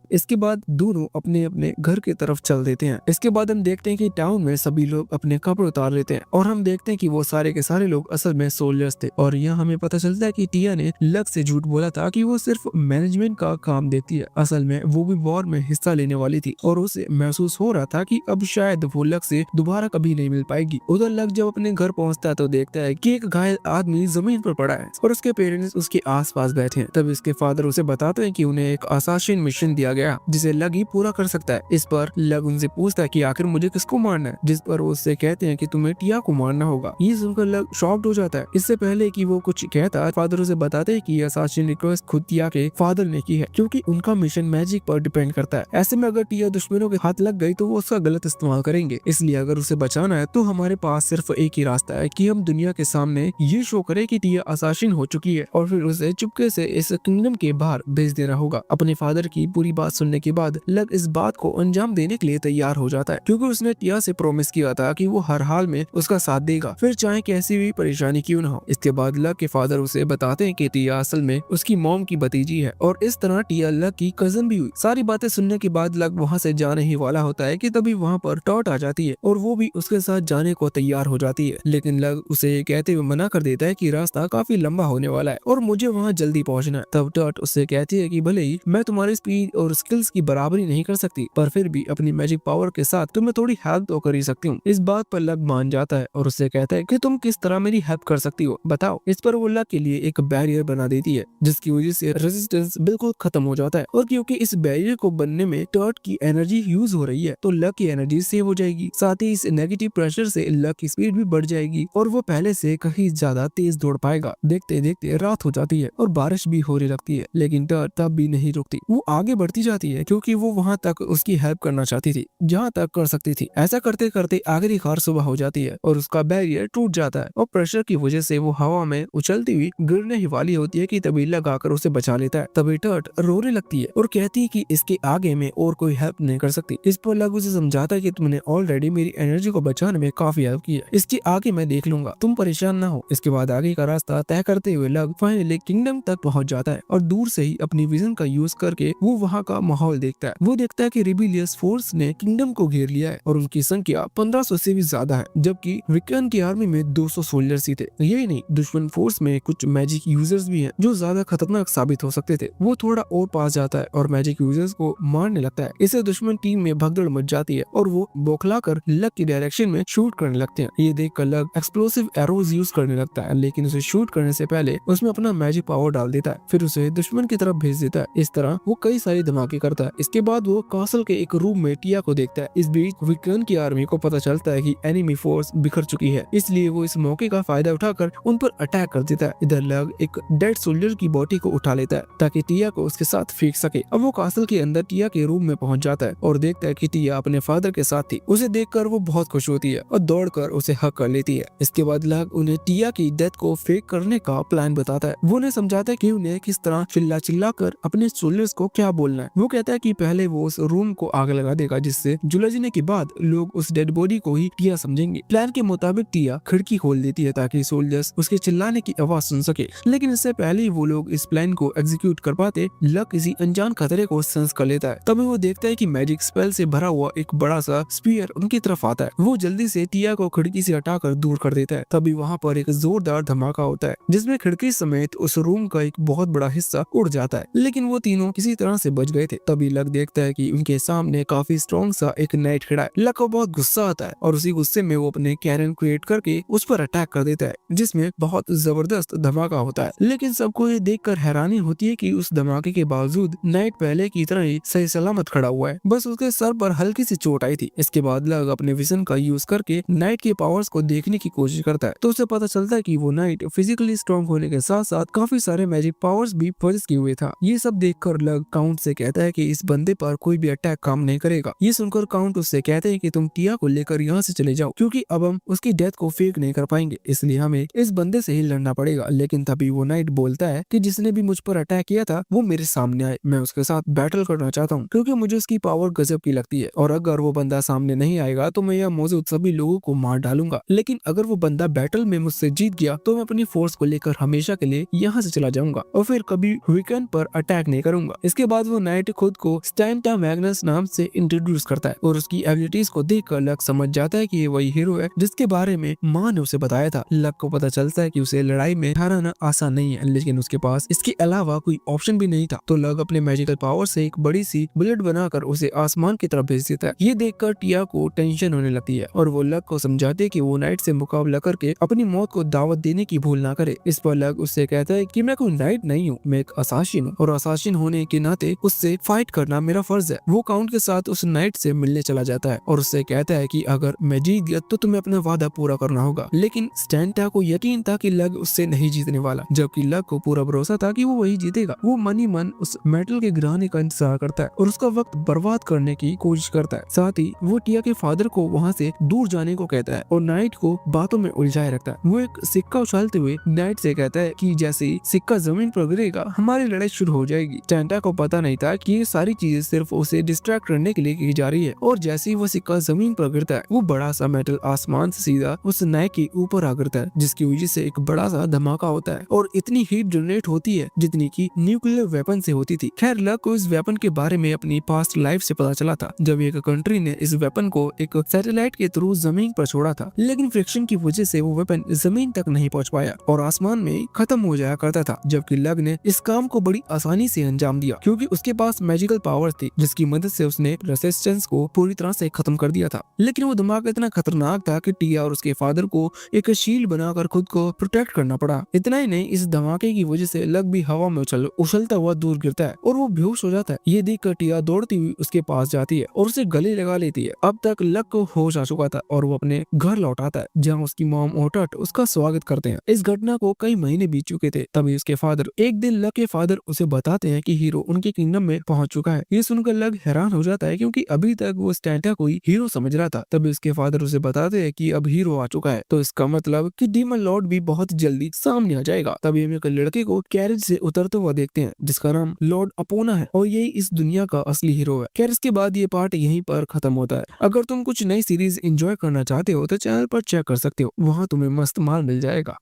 इसके बाद दोनों अपने अपने घर की तरफ चल देते हैं। इसके बाद हम देखते हैं कि टाउन में सभी लोग अपने कपड़े उतार लेते हैं और हम देखते हैं कि वो सारे के सारे लोग असल में सोल्जर्स थे। और यहाँ हमें पता चलता है कि टिया ने लग से झूठ बोला था कि वो सिर्फ मैनेजमेंट का काम देती है। असल में वो भी वॉर में हिस्सा लेने वाली थी और उसे महसूस हो रहा था कि अब शायद वो लग से दोबारा कभी नहीं मिल पाएगी। उधर लग जब अपने घर पहुंचता है तो देखता है कि एक घायल आदमी जमीन पर पड़ा है और उसके पेरेंट्स उसके आसपास बैठे हैं। तब इसके फादर उसे बताते हैं कि उन्हें एक असासिन मिशन दिया गया जिसे लग ही पूरा कर सकता है। इस पर लग उनसे पूछता है कि आखिर मुझे किसको मारना है, जिस पर वो उससे कहते हैं कि तुम्हें टिया को मारना होगा। ये सुनकर लग शॉक्ड हो जाता है। इससे पहले कि वो कुछ कहता, फादर उसे बताते हैं कि असासिन रिक्वेस्ट खुद टिया के फादर ने की है, क्योंकि उनका मिशन मैजिक पर डिपेंड करता है। ऐसे में अगर टिया दुश्मनों के हाथ लग गई तो वो उसका गलत इस्तेमाल करेंगे, इसलिए अगर उसे बचाना है तो हमारे पास सिर्फ एक ही रास्ता है कि हम दुनिया के सामने ये शो करें कि टिया असासिन हो चुकी है और फिर उसे चुपके से इस किंगडम के बाहर भेज देना होगा। अपने फादर की पूरी बात सुनने के बाद लग इस बात को अंजाम देने के लिए तैयार हो जाता है, क्योंकि उसने टिया से प्रॉमिस किया था कि वो हर हाल में उसका साथ देगा, फिर चाहे कैसी भी परेशानी क्यों न हो। इसके बाद लग के फादर उसे बताते हैं कि टिया असल में उसकी मॉम की भतीजी है और इस तरह टिया लग की कजन भी हुई। सारी बातें सुनने के बाद लग वहाँ से जाने ही वाला होता है कि तभी वहाँ पर टॉट आ जाती है और वो भी उसके साथ जाने को तैयार हो जाती है, लेकिन लग उसे कहते हुए मना कर देता है कि रास्ता काफी लंबा होने वाला है और मुझे वहाँ जल्दी पहुँचना है। तब टॉट उससे कहती है कि भले ही मैं तुम्हारी स्पीड और स्किल्स की बराबरी नहीं कर सकती, पर फिर भी अपनी मैजिक पावर के साथ तुम्हें थोड़ी हेल्प तो कर ही सकती हूँ। इस बात पर लग मान जाता है और उससे कहता है कि तुम किस तरह मेरी हेल्प कर सकती हो, बताओ। इस पर वो लग के लिए एक बैरियर बना देती है, जिसकी वजह से रेजिस्टेंस बिल्कुल खत्म हो जाता है और क्योंकि इस बैरियर को बनने में टॉट की एनर्जी यूज हो रही है तो लग की एनर्जी सेव हो जाएगी। साथ ही इस नेगेटिव प्रेशर से लग की स्पीड भी बढ़ जाएगी और वो पहले से कहीं ज्यादा तेज दौड़ पाएगा। देखते देखते रात हो जाती है और बारिश भी होने लगती है, लेकिन टॉट तब भी नहीं रुकती। वो आगे बढ़ती जाती है क्योंकि वो वहाँ तक उसकी हेल्प करना चाहती थी जहाँ तक कर सकती थी। ऐसा करते करते आखिरकार सुबह हो जाती है और उसका बैरियर टूट जाता है और प्रेशर की वजह से वो हवा में उछलती हुई गिरने ही वाली होती है कि तभी लग आकर उसे बचा लेता है। तभी टॉट रोने लगती है और कहती है कि इसके आगे में और कोई हेल्प नहीं कर सकती। इस पर लग उसे समझाता है कि तुमने ऑलरेडी मेरी एनर्जी को बचाने में काफी हेल्प की है, इसके आगे मैं देख लूंगा, तुम परेशान ना हो। इसके बाद आगे का रास्ता तय करते हुए लग फाइनली किंगडम तक पहुंच जाता है और दूर से ही अपनी विजन का यूज करके वो वहाँ का माहौल देखता है। वो देखता है कि रिबेलियस फोर्स ने किंगडम को घेर लिया है और उनकी संख्या 1500 से भी ज्यादा है, जबकि विक्रन की आर्मी में 200 सोल्जर्स ही थे। यही नहीं, दुश्मन फोर्स में कुछ मैजिक यूजर्स भी हैं जो ज्यादा खतरनाक साबित हो सकते थे। वो थोड़ा और पास जाता है और मैजिक यूजर्स को मारने लगता है। इससे दुश्मन टीम में भगदड़ मच जाती है और वो बौखलाकर लग की डायरेक्शन में शूट करने लगते हैं। ये देखकर लग एक्सप्लोसिव एरोज यूज करने लगता है, लेकिन उसे शूट करने से पहले उसमें अपना मैजिक पावर डाल देता है, फिर उसे दुश्मन की तरफ भेज देता है। इस तरह वो कई सारे धमाके करता है। इसके बाद वो कासल के एक रूम में टिया को देखता है। इस बीच विक्रन की आर्मी को पता चलता है कि एनिमी फोर्स बिखर चुकी है, इसलिए वो इस मौके का फायदा उठाकर उन पर अटैक कर देता है। इधर लग एक डेड सोल्जर की बॉडी को उठा लेता है ताकि टिया को उसके साथ फेंक सके। अब वो कासल के अंदर टिया के रूम में पहुंच जाता है और देखता है कि टिया अपने फादर के साथ थी। उसे देखकर वो बहुत खुश होती है और दौड़कर उसे हक कर लेती है। इसके बाद लग उन्हें टिया की डेथ को फेक करने का प्लान बताता है। वो उन्हें समझाता है कि उन्हें किस तरह चिल्ला कर अपने सोल्जर्स को क्या बोलना है। वो कहता है कि पहले वो उस रूम को आग लगा देगा, जिससे जुलझने के बाद लोग उस डेड बॉडी को ही टिया समझेंगे। प्लान के मुताबिक टिया खिड़की खोल देती है ताकि सोल्जर्स उसके चिल्लाने की आवाज सुन सके, लेकिन इससे पहले ही वो लोग इस प्लान को एग्जीक्यूट कर पाते लग किसी अनजान खतरे को सेंस कर लेता है। तभी वो देखता है कि मैजिक स्पेल से भरा हुआ एक बड़ा सा स्पीयर उनकी तरफ आता है। वो जल्दी से टिया को खिड़की से हटाकर दूर कर देता है। तभी वहाँ पर एक जोरदार धमाका होता है जिसमें खिड़की समेत उस रूम का एक बहुत बड़ा हिस्सा उड़ जाता है, लेकिन वो तीनों किसी तरह से बच गए थे। तभी लग देखता है कि उनके सामने काफी स्ट्रॉन्ग सा एक नाइट खड़ा है। लग को बहुत गुस्सा आता है और उसी गुस्से में वो अपने कैनन क्रिएट करके उस पर अटैक कर देता है, जिसमें बहुत जबरदस्त धमाका होता है। लेकिन लेकिन सबको ये देखकर हैरानी होती है कि उस धमाके के बावजूद नाइट पहले की तरह ही सही सलामत खड़ा हुआ है, बस उसके सर पर हल्की सी चोट आई थी। इसके बाद लग अपने विजन का यूज करके नाइट के पावर्स को देखने की कोशिश करता है, तो उसे पता चलता है कि वो नाइट फिजिकली स्ट्रॉन्ग होने के साथ साथ काफी सारे मैजिक पावर्स भी पॉजेस किए हुए था। ये सब देखकर लग काउंट से कहता है कि इस बंदे पर कोई भी अटैक काम नहीं करेगा। ये सुनकर काउंट उससे कहते हैं कि तुम टिया को लेकर यहाँ से चले जाओ, क्योंकि अब हम उसकी डेथ को फेक नहीं कर पाएंगे, इसलिए हमें इस बंदे से ही लड़ना पड़ेगा। लेकिन तभी वो नाइट बोलता है कि जिसने भी मुझ पर अटैक किया था वो मेरे सामने आए, मैं उसके साथ बैटल करना चाहता हूँ, क्योंकि मुझे उसकी पावर गजब की लगती है, और अगर वो बंदा सामने नहीं आएगा तो मैं यहाँ मौजूद सभी लोगों को मार डालूंगा। लेकिन अगर वो बंदा बैटल में मुझसे जीत गया तो मैं अपनी फोर्स को लेकर हमेशा के लिए यहाँ से चला जाऊंगा और फिर कभी वीकेंड पर अटैक नहीं करूंगा। इसके बाद वो नाइट खुद को स्टैंटा मैग्नस नाम से इंट्रोड्यूस करता है और उसकी एबिलिटीज को देखकर लक समझ जाता है कि ये वही हीरो है जिसके बारे में माँ ने उसे बताया था। लक को पता चलता है कि उसे लड़ाई में हराना आसान नहीं है, लेकिन उसके पास इसके अलावा कोई ऑप्शन भी नहीं था। तो लक अपने मैजिकल पावर से एक बड़ी सी बुलेट बनाकर उसे आसमान की तरफ भेज देता है। ये देखकर टिया को टेंशन होने लगती है और वो लक को समझाते है कि वो नाइट से मुकाबला करके अपनी मौत को दावत देने की भूल ना करे। इस पर लक उससे कहता है कि मैं कोई नाइट नहीं हूँ, मैं एक असासिन हूँ, और असासिन होने के नाते उससे फाइट करना मेरा फर्ज है। वो काउंट के साथ उस नाइट से मिलने चला जाता है और उससे कहता है कि अगर मैं जीत गया तो तुम्हें अपना वादा पूरा करना होगा। लेकिन स्टैंटा को यकीन था कि लक उससे नहीं जीतने वाला, जबकि लक को पूरा भरोसा था कि वो वही जीतेगा। वो मन ही मन उस मेटल के गिराने का इंतजार करता है और उसका वक्त बर्बाद करने की कोशिश करता है। साथ ही वो टिया के फादर को वहाँ से दूर जाने को कहता है और नाइट को बातों में उलझाए रखता है। वो एक सिक्का उछालते हुए नाइट से कहता है कि जैसे ही सिक्का जमीन पर गिरेगा हमारी लड़ाई शुरू हो जाएगी। स्टैंटा को पता नहीं था कि ये सारी चीजें सिर्फ उसे डिस्ट्रैक्ट करने के लिए की जा रही है, और जैसे ही वो सिक्का जमीन पर गिरता है वो बड़ा सा मेटल आसमान से सीधा उस नाइट के ऊपर आ गिरता है, जिसकी वजह से एक बड़ा सा धमाका होता है और इतनी हीट जनरेट होती है जितनी की न्यूक्लियर वेपन से होती थी। खैर लक को इस वेपन के बारे में अपनी पास्ट लाइफ से पता चला था, जब एक कंट्री ने इस वेपन को एक सैटेलाइट के थ्रू जमीन पर छोड़ा था, लेकिन फ्रिक्शन की वजह से वो वेपन जमीन तक नहीं पहुंच पाया और आसमान में खत्म हो जाया करता था। जबकि लक ने इस काम को बड़ी आसानी से अंजाम दिया, क्योंकि उसके पास मैजिकल पावर थी जिसकी मदद से उसने रेसिस्टेंस को पूरी तरह से खत्म कर दिया था। लेकिन वो धमाका इतना खतरनाक था कि टिया और उसके फादर को एक शील्ड बनाकर खुद को प्रोटेक्ट करना पड़ा। इतना ही नहीं, इस धमाके की वजह से लक भी हवा में उछलता हुआ दूर गिरता है और वो बेहोश हो जाता है। ये देखकर टिया दौड़ती हुई उसके पास जाती है और उसे गले लगा लेती है। अब तक लक को होश आ चुका था और वो अपने घर लौट आता है, जहाँ उसकी मॉम और टट उसका स्वागत करते हैं। इस घटना को कई महीने बीत चुके थे। तभी उसके फादर एक दिन लक के फादर उसे बताते हैं कि हीरो उनके किंगडम में पहुंच चुका है। ये सुनकर लक हैरान हो जाता है, क्योंकि अभी तक वो स्टैंटा को ही हीरो समझ रहा था। तभी उसके फादर उसे बताते हैं कि अब हीरो आ चुका है, तो इसका मतलब कि डीमन लॉर्ड भी बहुत जल्दी सामने आ जाएगा। तभी हम एक लड़के को कैरेज से उतरते हुआ देखते हैं जिसका नाम लॉर्ड अपोना है और यही इस दुनिया का असली हीरो है। खैर इसके बाद ये पार्ट यहीं पर खत्म होता है। अगर तुम कुछ नई सीरीज एंजॉय करना चाहते हो तो चैनल पर चेक कर सकते हो, वहाँ तुम्हें मस्त माल मिल जाएगा।